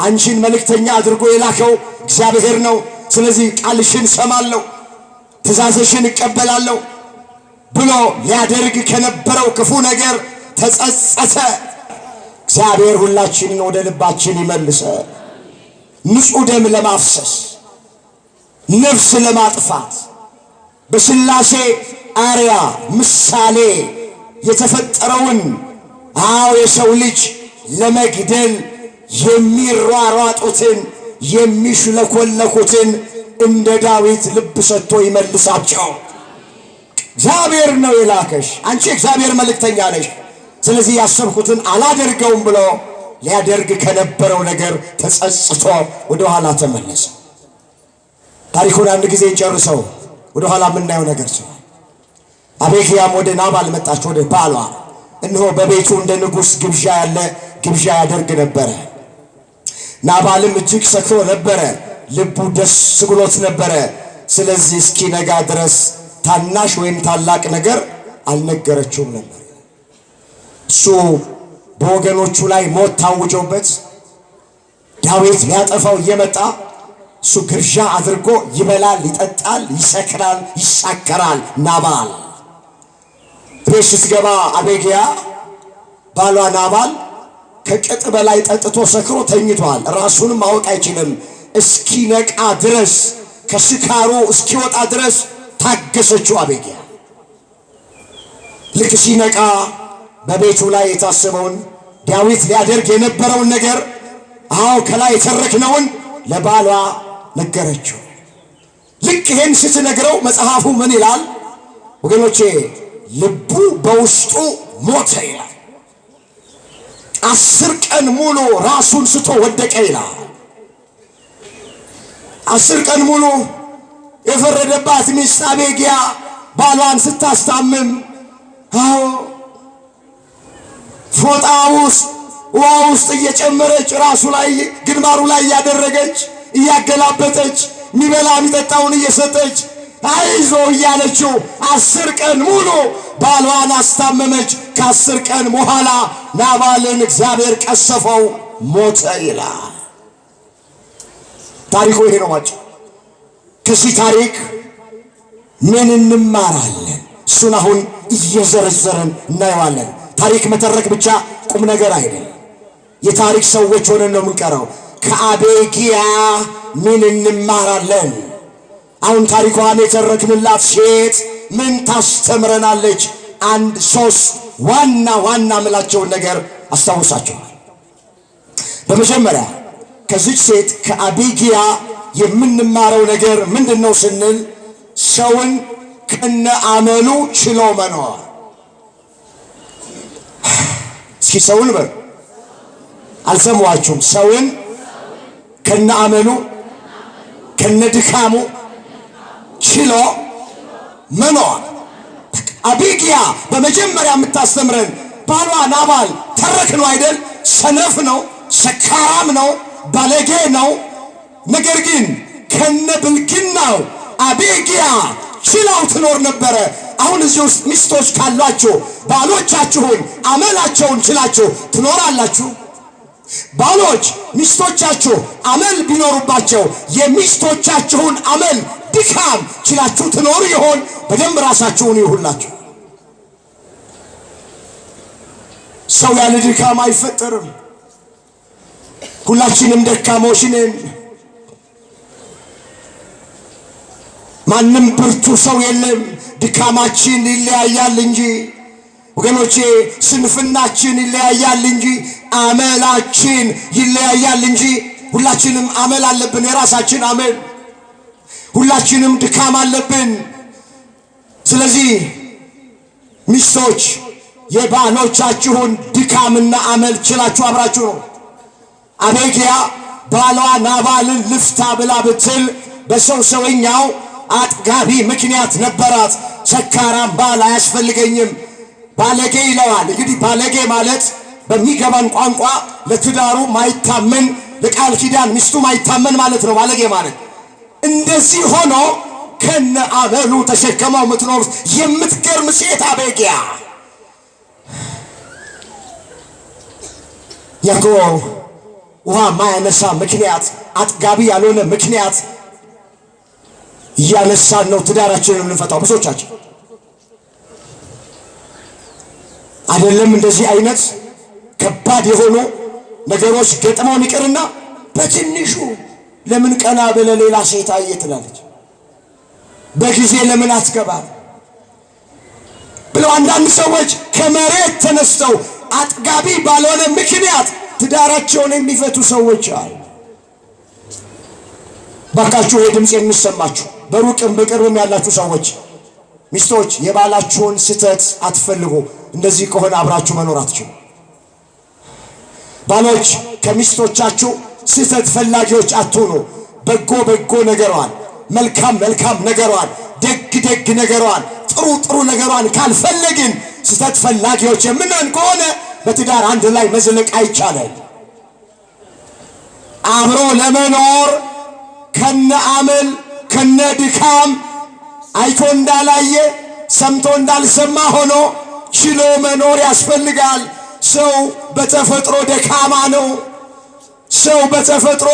አንቺን መልእክተኛ አድርጎ የላከው እግዚአብሔር ነው። ስለዚህ ቃልሽን ሰማለሁ፣ ትእዛዝሽን እቀበላለሁ ብሎ ሊያደርግ ከነበረው ክፉ ነገር ተጸጸተ። እግዚአብሔር ሁላችንን ወደ ልባችን ይመልሰ። ንጹሕ ደም ለማፍሰስ፣ ነፍስ ለማጥፋት፣ በሥላሴ አርያ ምሳሌ የተፈጠረውን የሰው ልጅ ለመግደል የሚሯሯጡትን የሚሽለኮለኩትን እንደ ዳዊት ልብ ሰጥቶ ይመልሳቸው። እግዚአብሔር ነው የላከሽ፣ አንቺ እግዚአብሔር መልእክተኛ ነሽ። ስለዚህ ያሰብኩትን አላደርገውም ብሎ ሊያደርግ ከነበረው ነገር ተጸጽቶ ወደ ኋላ ተመለሰ። ታሪኩን አንድ ጊዜ እንጨርሰው፣ ወደ ኋላ የምናየው ነገር ሲሆን አቤግያም ወደ ናባል መጣች፣ ወደ ባሏ። እነሆ በቤቱ እንደ ንጉሥ ግብዣ ያለ ግብዣ ያደርግ ነበረ። ናባልም እጅግ ሰክሮ ነበረ፣ ልቡ ደስ ብሎት ነበረ። ስለዚህ እስኪነጋ ድረስ ታናሽ ወይም ታላቅ ነገር አልነገረችውም ነበር። እሱ በወገኖቹ ላይ ሞት ታውጆበት ዳዊት ሊያጠፋው እየመጣ እሱ ግብዣ አድርጎ ይበላል፣ ይጠጣል፣ ይሰክራል፣ ይሳከራል። ናባል ቤት ስትገባ አቤግያ ባሏ ናባል ከቅጥ በላይ ጠጥቶ ሰክሮ ተኝቷል። ራሱንም ማወቅ አይችልም። እስኪነቃ ድረስ ከስካሩ እስኪወጣ ድረስ ታገሰችው አቤግያ። ልክ ሲነቃ በቤቱ ላይ የታሰበውን ዳዊት ሊያደርግ የነበረውን ነገር ከላይ የተረክነውን ለባሏ ነገረችው። ልክ ይሄን ስትነግረው መጽሐፉ ምን ይላል ወገኖቼ? ልቡ በውስጡ ሞተ ይላል። 10 ቀን ሙሉ ራሱን ስቶ ወደቀ ይላል። 10 ቀን ሙሉ የፈረደባት ሚስት አቤግያ ባሏን ስታስታምም ፎጣ ውስጥ ውሃ ውስጥ እየጨመረች ራሱ ላይ ግንባሩ ላይ እያደረገች እያገላበጠች ሚበላ ሚጠጣውን እየሰጠች አይዞ እያለችው 10 ቀን ሙሉ ባሏን አስታመመች። ከ10 ቀን በኋላ ናባልን እግዚአብሔር ቀሰፈው፣ ሞተ ይላል ታሪኩ። ይሄ ነው ማለት። ከዚህ ታሪክ ምን እንማራለን? እሱን አሁን እየዘረዘረን እናየዋለን። ታሪክ መተረክ ብቻ ቁም ነገር አይደለም። የታሪክ ሰዎች ሆነን ነው የምንቀረው። ከአቤጊያ ምን እንማራለን? አሁን ታሪኳን የተረክንላት ሴት ምን ታስተምረናለች? 1-3 ዋና ዋና ምላቸውን ነገር አስታውሳቸዋል። በመጀመሪያ ከዚች ሴት ከአቤጊያ የምንማረው ነገር ምንድነው ስንል ሰውን ከነ አመሉ ችሎ መኖር። እስኪ ሰውን በሉ፣ አልሰማችሁም? ሰውን ከነ አመሉ ከነ ድካሙ ችሎ መኖር። አቤጊያ በመጀመሪያ የምታስተምረን ባሏ ናባል ተረክ ነው አይደል? ሰነፍ ነው፣ ሰካራም ነው፣ ባለጌ ነው። ነገር ግን ከነ ብልግናው አቤጊያ ችላው ትኖር ነበረ። አሁን እዚህ ውስጥ ሚስቶች ካሏችሁ ባሎቻችሁን አመላቸውን ችላችሁ ትኖራላችሁ? ባሎች ሚስቶቻችሁ አመል ቢኖሩባቸው የሚስቶቻችሁን አመል ድካም ችላችሁ ትኖሩ ይሆን? በደንብ ራሳችሁን ይሁላችሁ። ሰው ያለ ድካም አይፈጠርም። ሁላችንም ደካሞች ነን። ማንም ብርቱ ሰው የለም። ድካማችን ይለያያል እንጂ ወገኖቼ፣ ስንፍናችን ይለያያል እንጂ አመላችን ይለያያል እንጂ ሁላችንም አመል አለብን። የራሳችን አመል፣ ሁላችንም ድካም አለብን። ስለዚህ ሚስቶች የባሎቻችሁን ድካምና አመል ችላችሁ አብራችሁ ነው። አቤጊያ ባሏ ናባልን ልፍታ ብላ ብትል በሰውኛው አጥጋቢ ምክንያት ነበራት። ሰካራም ባል አያስፈልገኝም፣ ባለጌ ይለዋል። እንግዲህ ባለጌ ማለት በሚገባን ቋንቋ ለትዳሩ ማይታመን፣ ለቃል ኪዳን ሚስቱ ማይታመን ማለት ነው ባለጌ ማለት። እንደዚህ ሆኖ ከነ አመሉ ተሸከመው የምትኖር የምትገርም ሴት አቤጊያ። ያኮ ውሃ ማያነሳ ምክንያት፣ አጥጋቢ ያልሆነ ምክንያት እያነሳን ነው ትዳራችንን የምንፈታው። ብዙዎቻችን አይደለም እንደዚህ አይነት ከባድ የሆኑ ነገሮች ገጥመውን ይቅርና በትንሹ ለምን ቀና ብለ ሌላ ሴት አየ ትላለች፣ በጊዜ ለምን አትገባም ብለው አንዳንድ ሰዎች ከመሬት ተነስተው አጥጋቢ ባልሆነ ምክንያት ትዳራቸውን የሚፈቱ ሰዎች አሉ። ባካችሁ የድምጽ የሚሰማችሁ በሩቅም በቅርብም ያላችሁ ሰዎች ሚስቶች የባላችሁን ስተት አትፈልጉ። እንደዚህ ከሆነ አብራችሁ መኖር አትችሉ። ባሎች ከሚስቶቻችሁ ስተት ፈላጊዎች አትሁኑ። በጎ በጎ ነገሯን፣ መልካም መልካም ነገሯን፣ ደግ ደግ ነገሯን፣ ጥሩ ጥሩ ነገሯን ካልፈለግን ስተት ፈላጊዎች የምንሆን ከሆነ በትዳር አንድ ላይ መዝለቅ አይቻልም። አብሮ ለመኖር ከነ አመል ከነ ድካም አይቶ እንዳላየ ሰምቶ እንዳልሰማ ሆኖ ችሎ መኖር ያስፈልጋል። ሰው በተፈጥሮ ደካማ ነው። ሰው በተፈጥሮ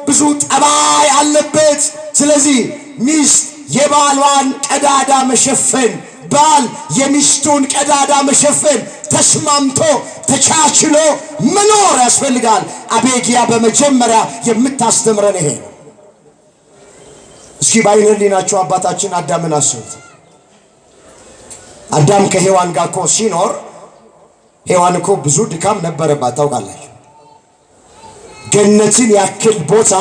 ብዙ ጠባይ አለበት። ስለዚህ ሚስት የባሏን ቀዳዳ መሸፈን፣ ባል የሚስቱን ቀዳዳ መሸፈን ተስማምቶ ተቻችሎ መኖር ያስፈልጋል። አቤጊያ በመጀመሪያ የምታስተምረን ይሄ። እስኪ በዓይነ ሕሊናችሁ አባታችን አዳምን አስቡት። አዳም ከሔዋን ጋር እኮ ሲኖር ሔዋን እኮ ብዙ ድካም ነበረባት ታውቃላችሁ። ገነትን ያክል ቦታ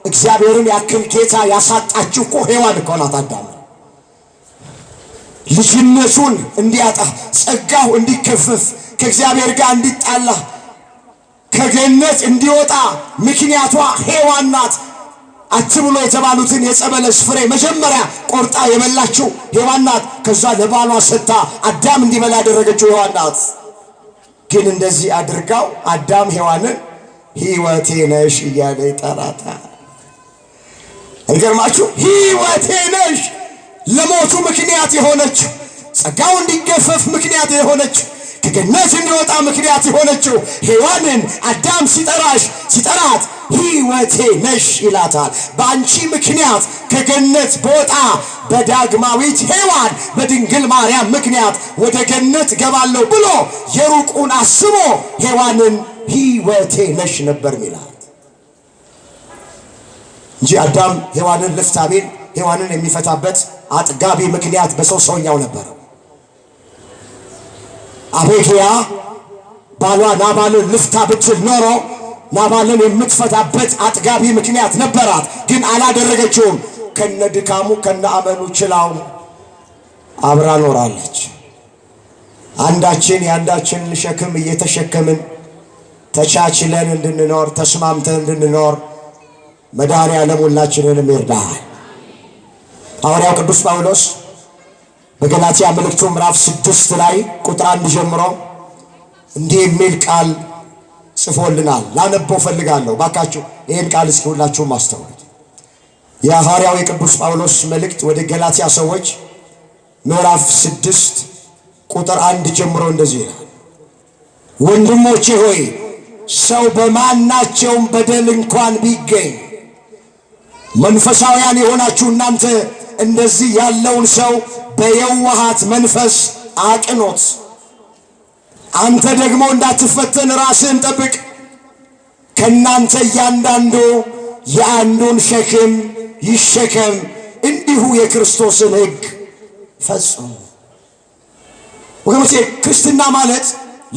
እግዚአብሔርን ያክል ጌታ ያሳጣችሁ እኮ ሔዋን እኮ ናት። አዳም ልጅነቱን እንዲያጣ፣ ጸጋው እንዲከፈፍ፣ ከእግዚአብሔር ጋር እንዲጣላ፣ ከገነት እንዲወጣ ምክንያቷ ሔዋን ናት። አትብሎ የተባሉትን የዕፀ በለስ ፍሬ መጀመሪያ ቆርጣ የበላችው ሔዋን ናት። ከዛ ለባሏ ሰጥታ አዳም እንዲበላ ያደረገችው ሔዋን ናት። ግን እንደዚህ አድርጋው አዳም ሔዋንን ሕይወቴ ነሽ እያለ ይጠራታል። እንገርማችሁ ሕይወቴ ነሽ ለሞቱ ምክንያት የሆነችው ጸጋው እንዲገፈፍ ምክንያት የሆነችው ከገነት እንዲወጣ ምክንያት የሆነችው ሔዋንን አዳም ሲጠራት ሕይወቴ ነሽ ይላታል። በአንቺ ምክንያት ከገነት በወጣ በዳግማዊት ሔዋን በድንግል ማርያም ምክንያት ወደ ገነት ገባለሁ ብሎ የሩቁን አስቦ ሔዋንን ሕይወቴ ነሽ ነበር ሚላት እንጂ አዳም ሔዋንን ልፍታ ቢል ሔዋንን የሚፈታበት አጥጋቢ ምክንያት በሰውኛው ነበር። አቤግያ ባሏ ናባልን ልፍታ ብትል ኖሮ ናባልን የምትፈታበት አጥጋቢ ምክንያት ነበራት፣ ግን አላደረገችውም። ከነ ድካሙ ከነ አመሉ ችላው አብራ ኖራለች። አንዳችን የአንዳችንን ሸክም እየተሸከምን ተቻችለን እንድንኖር ተስማምተን እንድንኖር መድኃኔዓለም ሁላችንንም ይርዳል። ሐዋርያው ቅዱስ ጳውሎስ በገላትያ መልእክቱ ምዕራፍ 6 ላይ ቁጥር 1 ጀምሮ እንዲህ የሚል ቃል ጽፎልናል። ላነበው ፈልጋለሁ። ባካችሁ ይህን ቃል እስኪ ሁላችሁም አስተውሉት። የሐዋርያው የቅዱስ ጳውሎስ መልእክት ወደ ገላትያ ሰዎች ምዕራፍ 6 ቁጥር 1 ጀምሮ እንደዚህ ይላል። ወንድሞቼ ሆይ ሰው በማናቸውም በደል እንኳን ቢገኝ መንፈሳውያን የሆናችሁ እናንተ እንደዚህ ያለውን ሰው በየዋሃት መንፈስ አቅኖት። አንተ ደግሞ እንዳትፈተን ራስህን ጠብቅ። ከናንተ እያንዳንዱ የአንዱን ሸክም ይሸከም፣ እንዲሁ የክርስቶስን ሕግ ፈጽሙ። ወገኖቼ ክርስትና ማለት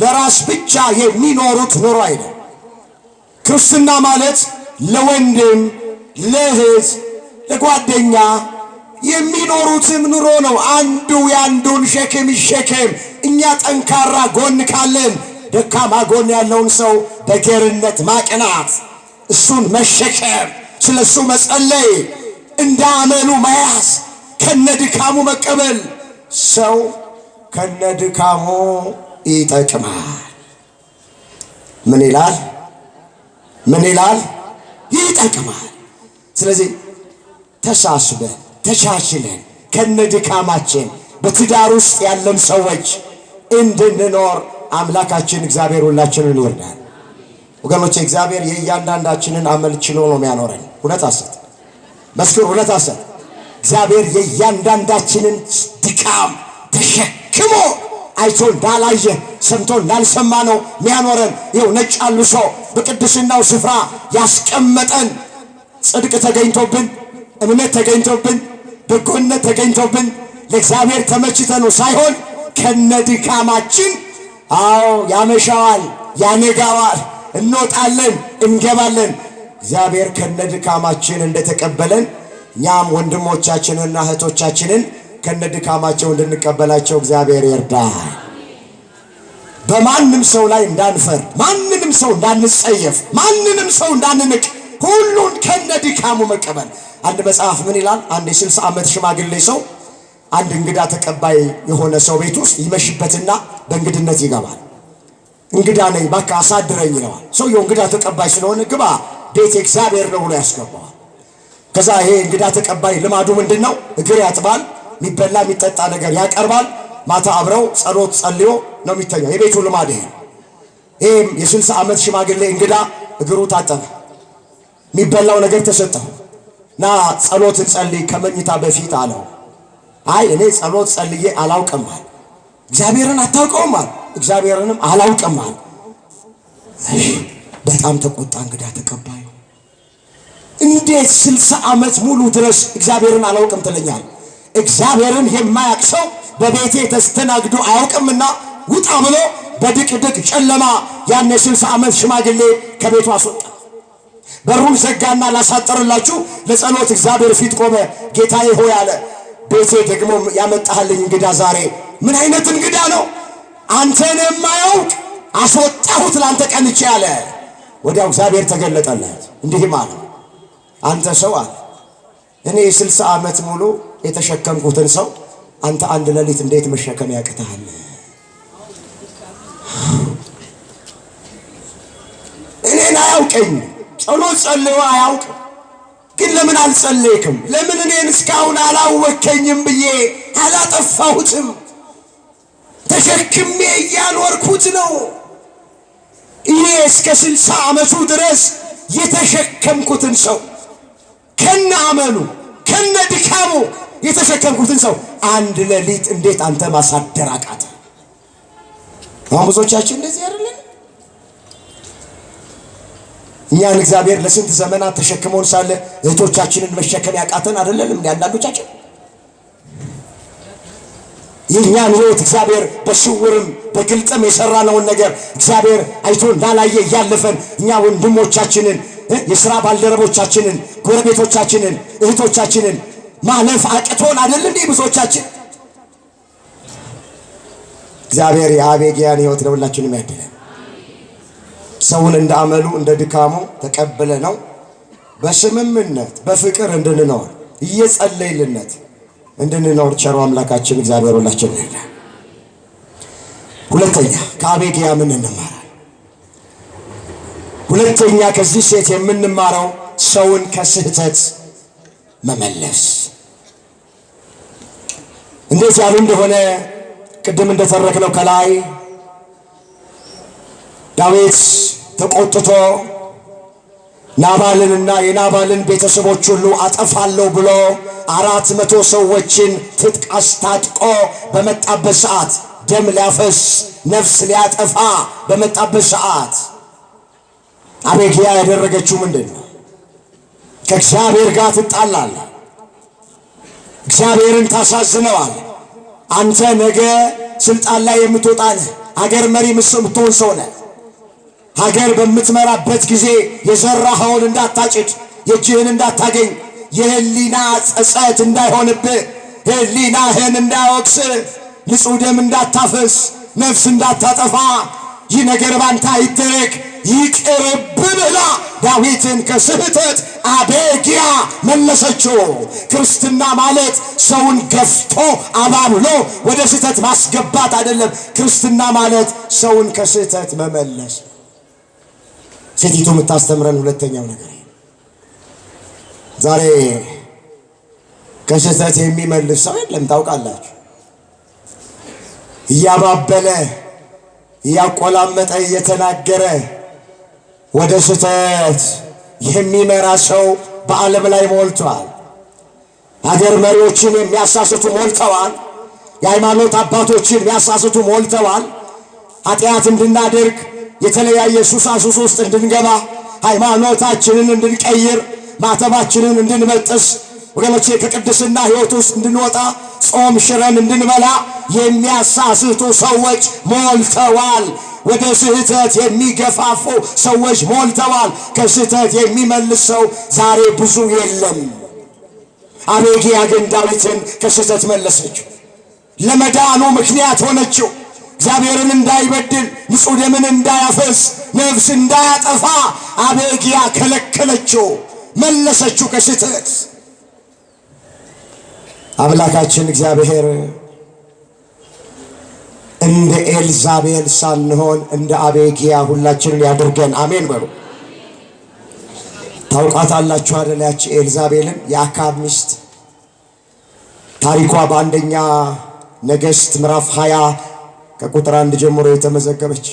ለራስ ብቻ የሚኖሩት ኑሮ አይደለም። ክርስትና ማለት ለወንድም ለእህት ለጓደኛ የሚኖሩትም ኑሮ ነው። አንዱ የአንዱን ሸክም ይሸከም። እኛ ጠንካራ ጎን ካለን ደካማ ጎን ያለውን ሰው በገርነት ማቅናት፣ እሱን መሸከም፣ ስለሱ መጸለይ፣ እንደ አመሉ መያዝ፣ ከነድካሙ መቀበል። ሰው ከነድካሙ ይጠቅማል። ምን ይላል? ይጠቅማል። ስለዚህ ተሳስበን ተቻችለን ከነድካማችን በትዳር ውስጥ ያለን ሰዎች እንድንኖር አምላካችን እግዚአብሔር ሁላችንን ይርዳል። ወገኖቼ እግዚአብሔር የእያንዳንዳችንን አመል ችሎ ነው የሚያኖረን። እውነት ሐሰት መስክር፣ እውነት ሐሰት። እግዚአብሔር የእያንዳንዳችንን ድካም ተሸክሞ አይቶ እንዳላየ ሰምቶ እንዳልሰማ ነው የሚያኖረን። ይኸው ነጭ አልብሶ በቅድስናው ስፍራ ያስቀመጠን ጽድቅ ተገኝቶብን፣ እምነት ተገኝቶብን፣ በጎነት ተገኝቶብን ለእግዚአብሔር ተመችተነው ሳይሆን ከነድካማችን። አዎ ያመሻዋል፣ ያነጋዋል፣ እንወጣለን፣ እንገባለን። እግዚአብሔር ከነድካማችን እንደተቀበለን እኛም ወንድሞቻችንና እህቶቻችንን ከነድካማቸው እንድንቀበላቸው እግዚአብሔር ይርዳል። በማንም ሰው ላይ እንዳንፈርድ፣ ማንንም ሰው እንዳንጸየፍ፣ ማንንም ሰው እንዳንንቅ፣ ሁሉን ከነድካሙ መቀበል። አንድ መጽሐፍ ምን ይላል? አንድ የ60 ዓመት ሽማግሌ ሰው አንድ እንግዳ ተቀባይ የሆነ ሰው ቤት ውስጥ ይመሽበትና በእንግድነት ይገባል። እንግዳ ነኝ እባክህ አሳድረኝ ይለዋል። ሰውየው እንግዳ ተቀባይ ስለሆነ ግባ ቤት እግዚአብሔር ነው ብሎ ያስገባዋል። ከዛ ይሄ እንግዳ ተቀባይ ልማዱ ምንድነው? እግር ያጥባል፣ የሚበላ የሚጠጣ ነገር ያቀርባል። ማታ አብረው ጸሎት ጸልዮ ነው የሚተኛው። የቤቱ ልማድ ይሄ። ይሄም የ60 ዓመት ሽማግሌ እንግዳ እግሩ ታጠበ፣ የሚበላው ነገር ተሰጠው እና ጸሎት ጸልይ ከመኝታ በፊት አለው። አይ እኔ ጸሎት ጸልዬ አላውቅም አለ። እግዚአብሔርን አታውቀውም አለ። እግዚአብሔርንም አላውቅም አለ። በጣም ተቆጣ እንግዳ ተቀባዩ። እንዴት 60 ዓመት ሙሉ ድረስ እግዚአብሔርን አላውቅም ትለኛል? እግዚአብሔርን የማያውቅ ሰው በቤቴ ተስተናግዶ አያውቅምና ውጣ ብሎ በድቅድቅ ጨለማ ያን የ60 ዓመት ሽማግሌ ከቤቱ አስወጣ። በሩን ዘጋና ላሳጠርላችሁ ለጸሎት እግዚአብሔር ፊት ቆመ። ጌታዬ ሆይ አለ፣ ቤቴ ደግሞ ያመጣህልኝ እንግዳ ዛሬ ምን አይነት እንግዳ ነው? አንተን የማያውቅ አስወጣሁት ላንተ ቀንቼ አለ። ወዲያው እግዚአብሔር ተገለጠለት፣ እንዲህም አለ፣ አንተ ሰው አለ፣ እኔ 60 ዓመት ሙሉ የተሸከምኩትን ሰው አንተ አንድ ሌሊት እንዴት መሸከም ያቅታል? አያውቀኝ። ጸሎት ጸልዮ አያውቅም። ግን ለምን አልጸለይክም? ለምን እኔን እስካሁን አላወከኝም ብዬ አላጠፋሁትም። ተሸክሜ እያልወርኩት ነው። እኔ እስከ 60 ዓመቱ ድረስ የተሸከምኩትን ሰው ከነ አመሉ ከነ ድካሙ የተሸከምኩትን ሰው አንድ ሌሊት እንዴት አንተ ማሳደር አቃተ? ብዙዎቻችን እንደዚህ አይደለን? እኛን እግዚአብሔር ለስንት ዘመናት ተሸክሞን ሳለ እህቶቻችንን መሸከም ያቃተን አይደለንም? አንዳንዶቻችን የእኛን ሕይወት እግዚአብሔር በስውርም በግልጥም የሰራነውን ነገር እግዚአብሔር አይቶ እንዳላየ እያለፈን እኛ ወንድሞቻችንን፣ የሥራ ባልደረቦቻችንን፣ ጎረቤቶቻችንን፣ እህቶቻችንን ማለፍ አቅቶን አይደለም? ብዙዎቻችን እግዚአብሔር የአቤግያን ሕይወት ለሁላችንም ያድለን። ሰውን እንደ አመሉ እንደ ድካሙ ተቀበለ ነው በስምምነት በፍቅር እንድንኖር እየጸለይልነት እንድንኖር ቸሩ አምላካችን እግዚአብሔር ሁላችንን ይርዳን። ሁለተኛ ከአቤግያ ምን እንማራለን? ሁለተኛ ከዚህ ሴት የምንማረው ሰውን ከስህተት መመለስ እንዴት ያሉ እንደሆነ ቅድም እንደተረክነው ከላይ ዳዊት ተቆጥቶ ናባልንና የናባልን ቤተሰቦች ሁሉ አጠፋለሁ ብሎ 400 ሰዎችን ትጥቅ አስታጥቆ በመጣበት ሰዓት ደም ሊያፈስ ነፍስ ሊያጠፋ በመጣበት ሰዓት አቤግያ ያደረገችው ምንድን ነው? ከእግዚአብሔር ጋር ትጣላለ፣ እግዚአብሔርን ታሳዝነዋል። አንተ ነገ ስልጣን ላይ የምትወጣ ነህ፣ ሀገር መሪ የምትሆን ሰው ነህ። ሀገር በምትመራበት ጊዜ የዘራኸውን እንዳታጭድ፣ የእጅህን እንዳታገኝ፣ የህሊና ጸጸት እንዳይሆንብህ፣ ህሊናህን እንዳይወቅስ፣ ንጹሕ ደም እንዳታፈስ፣ ነፍስ እንዳታጠፋ፣ ይህ ነገር ባንተ አይደረግ ይቅርብ ብላ ዳዊትን ከስህተት አቤግያ መለሰችው። ክርስትና ማለት ሰውን ገፍቶ አባብሎ ወደ ስህተት ማስገባት አይደለም። ክርስትና ማለት ሰውን ከስህተት መመለስ። ሴቲቱ የምታስተምረን ሁለተኛው ነገር ዛሬ ከስህተት የሚመልስ ሰው የለም። ታውቃላችሁ፣ እያባበለ እያቆላመጠ እየተናገረ ወደ ስህተት የሚመራ ሰው በዓለም ላይ ሞልቷል። ሀገር መሪዎችን የሚያሳስቱ ሞልተዋል። የሃይማኖት አባቶችን የሚያሳስቱ ሞልተዋል። ኃጢአት እንድናደርግ የተለያየ ሱሳሱስ ውስጥ እንድንገባ ሃይማኖታችንን እንድንቀይር ማተባችንን እንድንበጥስ ወገኖቼ ከቅድስና ሕይወት ውስጥ እንድንወጣ ጾም ሽረን እንድንበላ የሚያሳስቱ ሰዎች ሞልተዋል። ወደ ስህተት የሚገፋፉ ሰዎች ሞልተዋል። ከስህተት የሚመልስ ሰው ዛሬ ብዙ የለም። አቤግያ ግን ዳዊትን ከስህተት መለሰችው። ለመዳኑ ምክንያት ሆነችው። እግዚአብሔርን እንዳይበድል፣ ንጹሕ ደምን እንዳያፈስ፣ ነፍስ እንዳያጠፋ አቤግያ ከለከለችው፣ መለሰችው ከስህተት። አምላካችን እግዚአብሔር እንደ ኤልዛቤል ሳንሆን እንደ አቤግያ ሁላችንን ያድርገን። አሜን በሉ። ታውቃታላችሁ አይደል? ያቺ ኤልዛቤልን የአካብ ሚስት ታሪኳ በአንደኛ ነገሥት ምዕራፍ 20 ከቁጥር 1 ጀምሮ የተመዘገበች።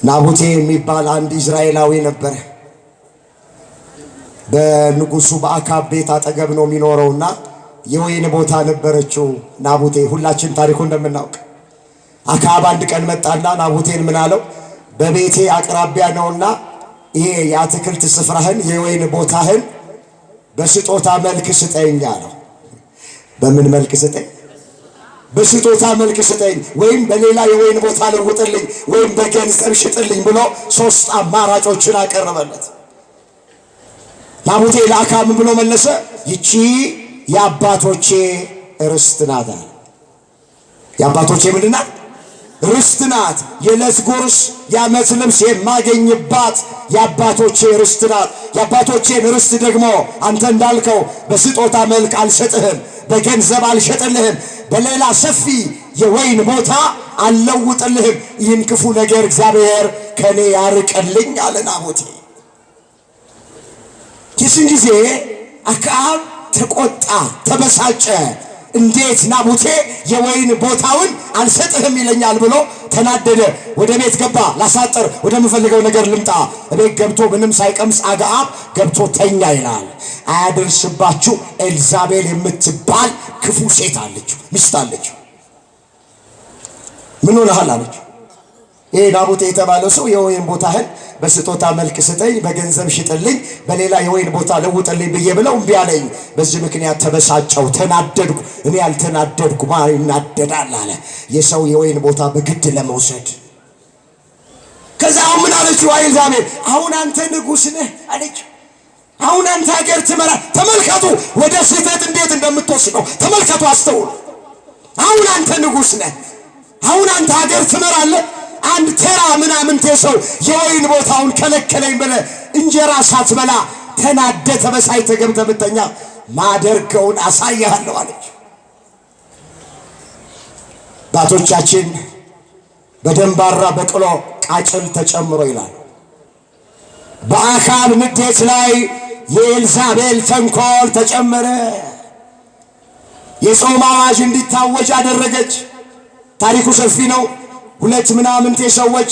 ናቡቴ የሚባል አንድ እስራኤላዊ ነበረ። በንጉሱ በአካብ ቤት አጠገብ ነው የሚኖረውና የወይን ቦታ ነበረችው ናቡቴ። ሁላችን ታሪኩ እንደምናውቅ አካብ አንድ ቀን መጣና ናቡቴን ምን አለው? በቤቴ አቅራቢያ ነውና ይሄ የአትክልት ስፍራህን የወይን ቦታህን በስጦታ መልክ ስጠኝ አለው። በምን መልክ ስጠኝ? በስጦታ መልክ ስጠኝ፣ ወይም በሌላ የወይን ቦታ ለውጥልኝ፣ ወይም በገንዘብ ሽጥልኝ ብሎ 3 አማራጮችን አቀረበለት። ናቡቴ ለአካብ ብሎ መለሰ? ይቺ የአባቶቼ ርስት ናት አለ። የአባቶቼ ምንድን ናት? ርስት ናት። የዕለት ጉርስ የዓመት ልብስ የማገኝባት የአባቶቼ ርስት ናት። የአባቶቼን ርስት ደግሞ አንተ እንዳልከው በስጦታ መልክ አልሰጥህም፣ በገንዘብ አልሸጥልህም፣ በሌላ ሰፊ የወይን ቦታ አልለውጥልህም፣ ይህን ክፉ ነገር እግዚአብሔር ከኔ ያርቅልኝ አለ ናቡቴ። ይህን ጊዜ አክዓብ ተቆጣ፣ ተበሳጨ። እንዴት ናቡቴ የወይን ቦታውን አልሰጥህም ይለኛል ብሎ ተናደደ። ወደ ቤት ገባ። ላሳጥር፣ ወደምፈልገው ነገር ልምጣ። ቤት ገብቶ ምንም ሳይቀምስ አክዓብ ገብቶ ተኛ ይላል። አያደርስባችሁ ኤልዛቤል የምትባል ክፉ ሴት አለችው፣ ሚስት አለችው። ምን ሆነሃል አለችው። ይሄ ናቡቴ የተባለው ሰው የወይን ቦታህን በስጦታ መልክ ስጠኝ፣ በገንዘብ ሽጥልኝ፣ በሌላ የወይን ቦታ ለውጥልኝ ብዬ ብለው እምቢ አለኝ። በዚህ ምክንያት ተበሳጨው፣ ተናደድኩ። እኔ ያልተናደድኩ ማን ይናደዳል አለ። የሰው የወይን ቦታ በግድ ለመውሰድ። ከዛ አሁን ምን አለችው ኤልዛቤል? አሁን አንተ ንጉሥ ነህ አለችው። አሁን አንተ ሀገር ትመራ። ተመልከቱ ወደ ስህተት እንዴት እንደምትወስደው ተመልከቱ፣ አስተውሉ። አሁን አንተ ንጉሥ ነህ፣ አሁን አንተ ሀገር ትመራለህ። አንድ ተራ ምናምንቴ ሰው የወይን ቦታውን ከለከለኝ ብለህ እንጀራ ሳትበላ ተናደ ተበሳጭተህ ገብተህ ብተኛ ማደርገውን አሳያለሁ አለች። አባቶቻችን በደንባራ በቅሎ ቃጭል ተጨምሮ ይላል። በአክዓብ ንዴት ላይ የኤልዛቤል ተንኮል ተጨመረ። የጾም አዋጅ እንዲታወጅ አደረገች። ታሪኩ ሰፊ ነው። ሁለት ምናምንቴ ሰዎች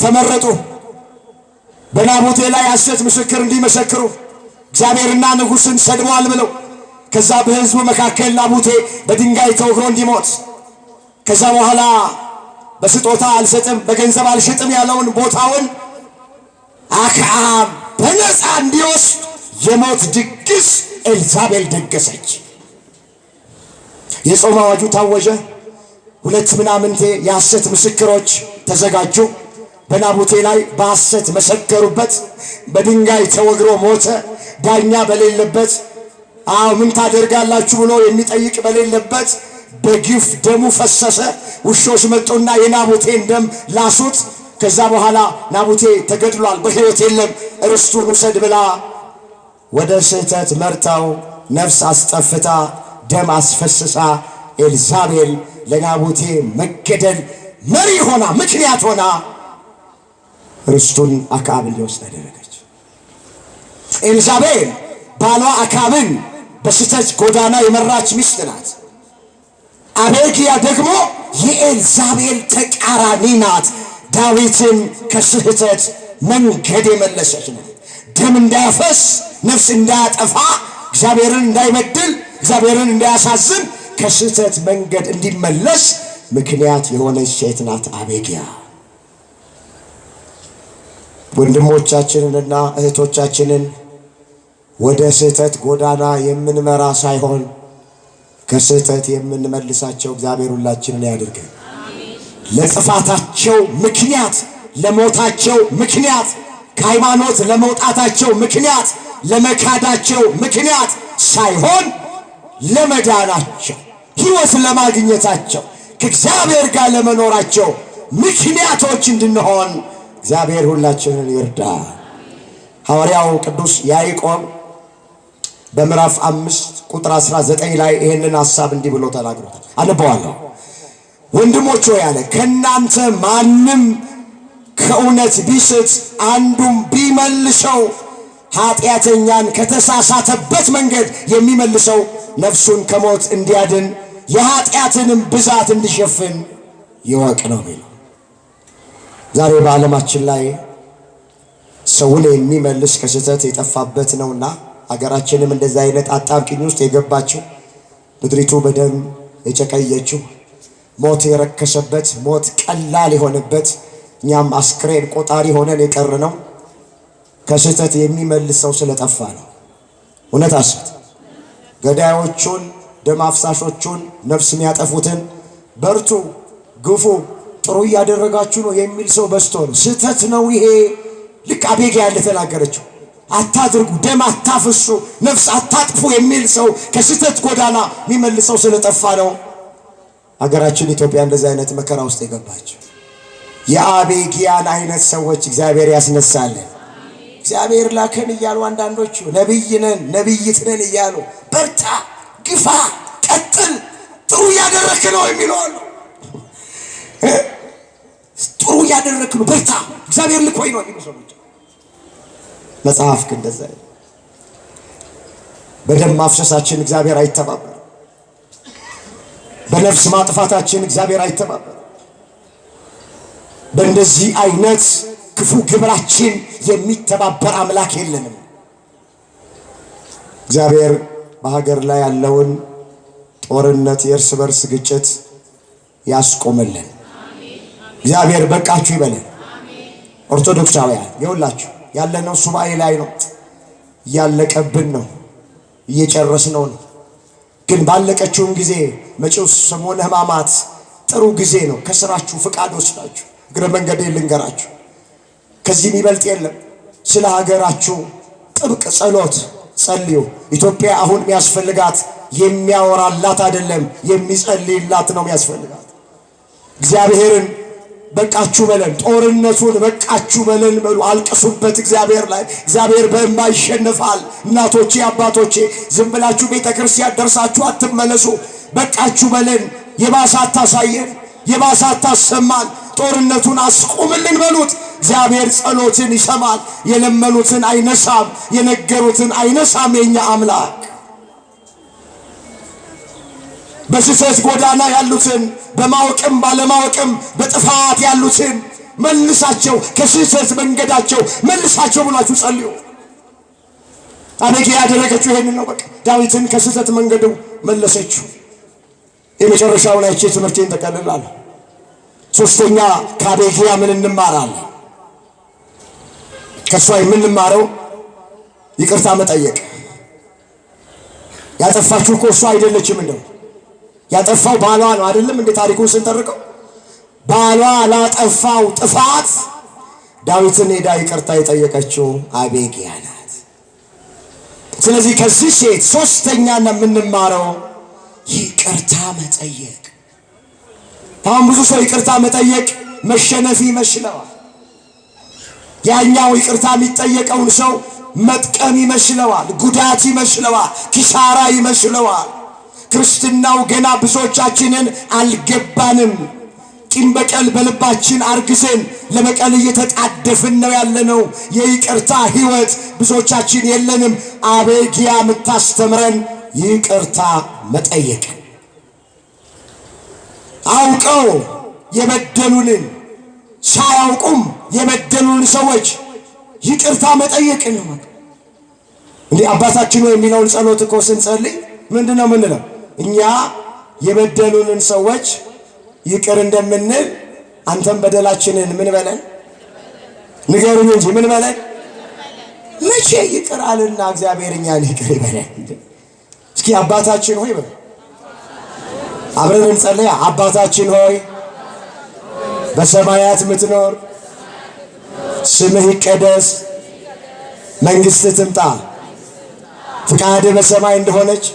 ተመረጡ በናቡቴ ላይ ሐሰት ምስክር እንዲመሰክሩ እግዚአብሔርና ንጉሥን ሰድቧል ብለው። ከዛ በሕዝቡ መካከል ናቡቴ በድንጋይ ተወግሮ እንዲሞት፣ ከዛ በኋላ በስጦታ አልሰጥም በገንዘብ አልሸጥም ያለውን ቦታውን አክዓብ በነፃ እንዲወስድ የሞት ድግስ ኤልዛቤል ደገሰች። የጾም አዋጁ ታወጀ። ሁለት ምናምንቴ የሐሰት ምስክሮች ተዘጋጁ። በናቡቴ ላይ በሐሰት መሰከሩበት። በድንጋይ ተወግሮ ሞተ። ዳኛ በሌለበት፣ ምን ታደርጋላችሁ ብሎ የሚጠይቅ በሌለበት በግፍ ደሙ ፈሰሰ። ውሾች መጡና የናቡቴን ደም ላሱት። ከዛ በኋላ ናቡቴ ተገድሏል፣ በሕይወት የለም፣ ርስቱን ውሰድ ብላ ወደ ስህተት መርታው ነፍስ አስጠፍታ ደም አስፈስሳ ኤልዛቤል ለናቡቴ መገደል መሪ ሆና ምክንያት ሆና ርስቱን አክዓብ እንዲወስድ አደረገች። ኤልዛቤል ባሏ አክዓብን በስህተት ጎዳና የመራች ሚስት ናት። አቤግያ ደግሞ የኤልዛቤል ተቃራኒ ናት። ዳዊትን ከስህተት መንገድ የመለሰች ናት። ደም እንዳያፈስ፣ ነፍስ እንዳያጠፋ፣ እግዚአብሔርን እንዳይበድል፣ እግዚአብሔርን እንዳያሳዝን ከስህተት መንገድ እንዲመለስ ምክንያት የሆነች ሴት ናት አቤግያ። ወንድሞቻችንንና እህቶቻችንን ወደ ስህተት ጎዳና የምንመራ ሳይሆን ከስህተት የምንመልሳቸው እግዚአብሔር ሁላችንን ያድርገን። ለጥፋታቸው ምክንያት፣ ለሞታቸው ምክንያት፣ ከሃይማኖት ለመውጣታቸው ምክንያት፣ ለመካዳቸው ምክንያት ሳይሆን ለመዳናቸው፣ ሕይወት ለማግኘታቸው፣ ከእግዚአብሔር ጋር ለመኖራቸው ምክንያቶች እንድንሆን እግዚአብሔር ሁላችንን ይርዳ። ሐዋርያው ቅዱስ ያዕቆብ በምዕራፍ 5 ቁጥር 19 ላይ ይህንን ሐሳብ እንዲህ ብሎ ተናግሮታል። አነበዋለሁ። ወንድሞች ሆይ አለ፣ ከእናንተ ማንም ከእውነት ቢስት አንዱም ቢመልሰው ኃጢአተኛን ከተሳሳተበት መንገድ የሚመልሰው ነፍሱን ከሞት እንዲያድን የኃጢአትንም ብዛት እንዲሸፍን ይወቅ ነው የሚለው። ዛሬ በዓለማችን ላይ ሰውን የሚመልስ ከስህተት የጠፋበት ነውና አገራችንም እንደዛ አይነት አጣብቂኝ ውስጥ የገባችው፣ ምድሪቱ በደም የጨቀየችው፣ ሞት የረከሰበት፣ ሞት ቀላል የሆነበት፣ እኛም አስክሬን ቆጣሪ ሆነን የቀርነው ከስህተት የሚመልሰው ስለጠፋ ነው። እውነት አስት ገዳዮቹን፣ ደም አፍሳሾቹን፣ ነፍስ የሚያጠፉትን በርቱ፣ ግፉ፣ ጥሩ እያደረጋችሁ ነው የሚል ሰው በዝቶ ነው። ስህተት ነው ይሄ። ልክ አቤግያ እንደተናገረችው አታድርጉ፣ ደም አታፍሱ፣ ነፍስ አታጥፉ የሚል ሰው ከስህተት ጎዳና የሚመልሰው ስለጠፋ ነው ሀገራችን ኢትዮጵያ እንደዚህ አይነት መከራ ውስጥ የገባችው። የአቤግያን አይነት ሰዎች እግዚአብሔር ያስነሳልን። እግዚአብሔር ላከን እያሉ አንዳንዶቹ ነቢይ ነን ነቢይት ነን እያሉ በርታ፣ ግፋ፣ ቀጥል፣ ጥሩ እያደረክ ነው የሚለው አሉ። ጥሩ እያደረክ ነው፣ በርታ፣ እግዚአብሔር ልኮኝ ነው የሚሉ ሰዎች። መጽሐፍ ግን እንደዛ በደም ማፍሰሳችን እግዚአብሔር አይተባበርም። በነፍስ ማጥፋታችን እግዚአብሔር አይተባበርም። በእንደዚህ አይነት ክፉ ግብራችን የሚተባበር አምላክ የለንም። እግዚአብሔር በሀገር ላይ ያለውን ጦርነት፣ የእርስ በርስ ግጭት ያስቆምልን። እግዚአብሔር በቃችሁ ይበለን። ኦርቶዶክሳውያን የሁላችሁ ያለነው ሱባኤ ላይ ነው። እያለቀብን ነው፣ እየጨረስነው ነው። ግን ባለቀችውም ጊዜ መጪው ሰሞነ ሕማማት ጥሩ ጊዜ ነው። ከስራችሁ ፍቃድ ወስዳችሁ እግረ መንገዴ ልንገራችሁ፣ ከዚህ የሚበልጥ የለም። ስለ ሀገራችሁ ጥብቅ ጸሎት ጸልዩ። ኢትዮጵያ አሁን የሚያስፈልጋት የሚያወራላት አይደለም፣ የሚጸልይላት ነው የሚያስፈልጋት። እግዚአብሔርን በቃችሁ በለን፣ ጦርነቱን በቃችሁ በለን በሉ፣ አልቅሱበት እግዚአብሔር ላይ። እግዚአብሔር በእንባ ይሸነፋል። እናቶቼ አባቶቼ፣ ዝም ብላችሁ ቤተ ክርስቲያን ደርሳችሁ አትመለሱ። በቃችሁ በለን። የባሰ አታሳየን፣ የባሰ አታሰማን፣ ጦርነቱን አስቁምልን በሉት። እግዚአብሔር ጸሎትን ይሰማል። የለመኑትን አይነሳም፣ የነገሩትን አይነሳም። የኛ አምላክ በስህተት ጎዳና ያሉትን በማወቅም ባለማወቅም በጥፋት ያሉትን መልሳቸው፣ ከስህተት መንገዳቸው መልሳቸው ብላችሁ ጸልዩ። አቤግያ ያደረገችው ይሄንን ነው። በቃ ዳዊትን ከስህተት መንገዱ መለሰችው። የመጨረሻውን አይቼ ትምህርቴን ጠቀልላለሁ። ሶስተኛ ከአቤግያ ምን እንማራለን? ከሷ የምንማረው ይቅርታ መጠየቅ። ያጠፋችሁ እኮ እሷ አይደለችም። እንደው ያጠፋው ባሏ ነው አይደለም? እንደ ታሪኩን ስንጠርቀው ባሏ ላጠፋው ጥፋት ዳዊትን ሄዳ ይቅርታ የጠየቀችው አቤግያ ናት። ስለዚህ ከዚህ ሴት ሶስተኛና የምንማረው ይቅርታ መጠየቅ። አሁን ብዙ ሰው ይቅርታ መጠየቅ መሸነፍ ይመስለዋል። ያኛው ይቅርታ የሚጠየቀውን ሰው መጥቀም ይመስለዋል፣ ጉዳት ይመስለዋል፣ ኪሳራ ይመስለዋል። ክርስትናው ገና ብዙዎቻችንን አልገባንም። ቂም በቀል በልባችን አርግዘን ለበቀል እየተጣደፍን ነው ያለነው። የይቅርታ ሕይወት ብዙዎቻችን የለንም። አቤግያ የምታስተምረን ይቅርታ መጠየቅ፣ አውቀው የበደሉንን ሳያውቁም የበደሉን ሰዎች ይቅርታ መጠየቅ ነው። እንዲህ አባታችን ሆይ የሚለውን ጸሎት እኮ ስንጸልይ ምንድነው ምንለው? እኛ የበደሉንን ሰዎች ይቅር እንደምንል አንተም በደላችንን ምን በለን ንገሩኝ እንጂ ምን በለን። መቼ ይቅር አልና እግዚአብሔር እኛን ይቅር ይበለን? እስኪ አባታችን ሆይ በል፣ አብረን እንጸልይ። አባታችን ሆይ በሰማያት የምትኖር ስምህ ይቀደስ፣ መንግሥትህ ትምጣ፣ ፍቃድህ በሰማይ እንደሆነች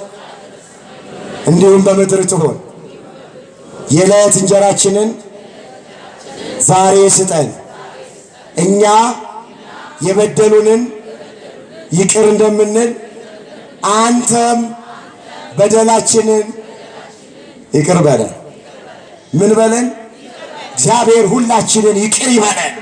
እንዲሁም በምድር ትሆን። የዕለት እንጀራችንን ዛሬ ስጠን፣ እኛ የበደሉንን ይቅር እንደምንል አንተም በደላችንን ይቅር በለን። ምን በለን? እግዚአብሔር ሁላችንን ይቅር ይበለን።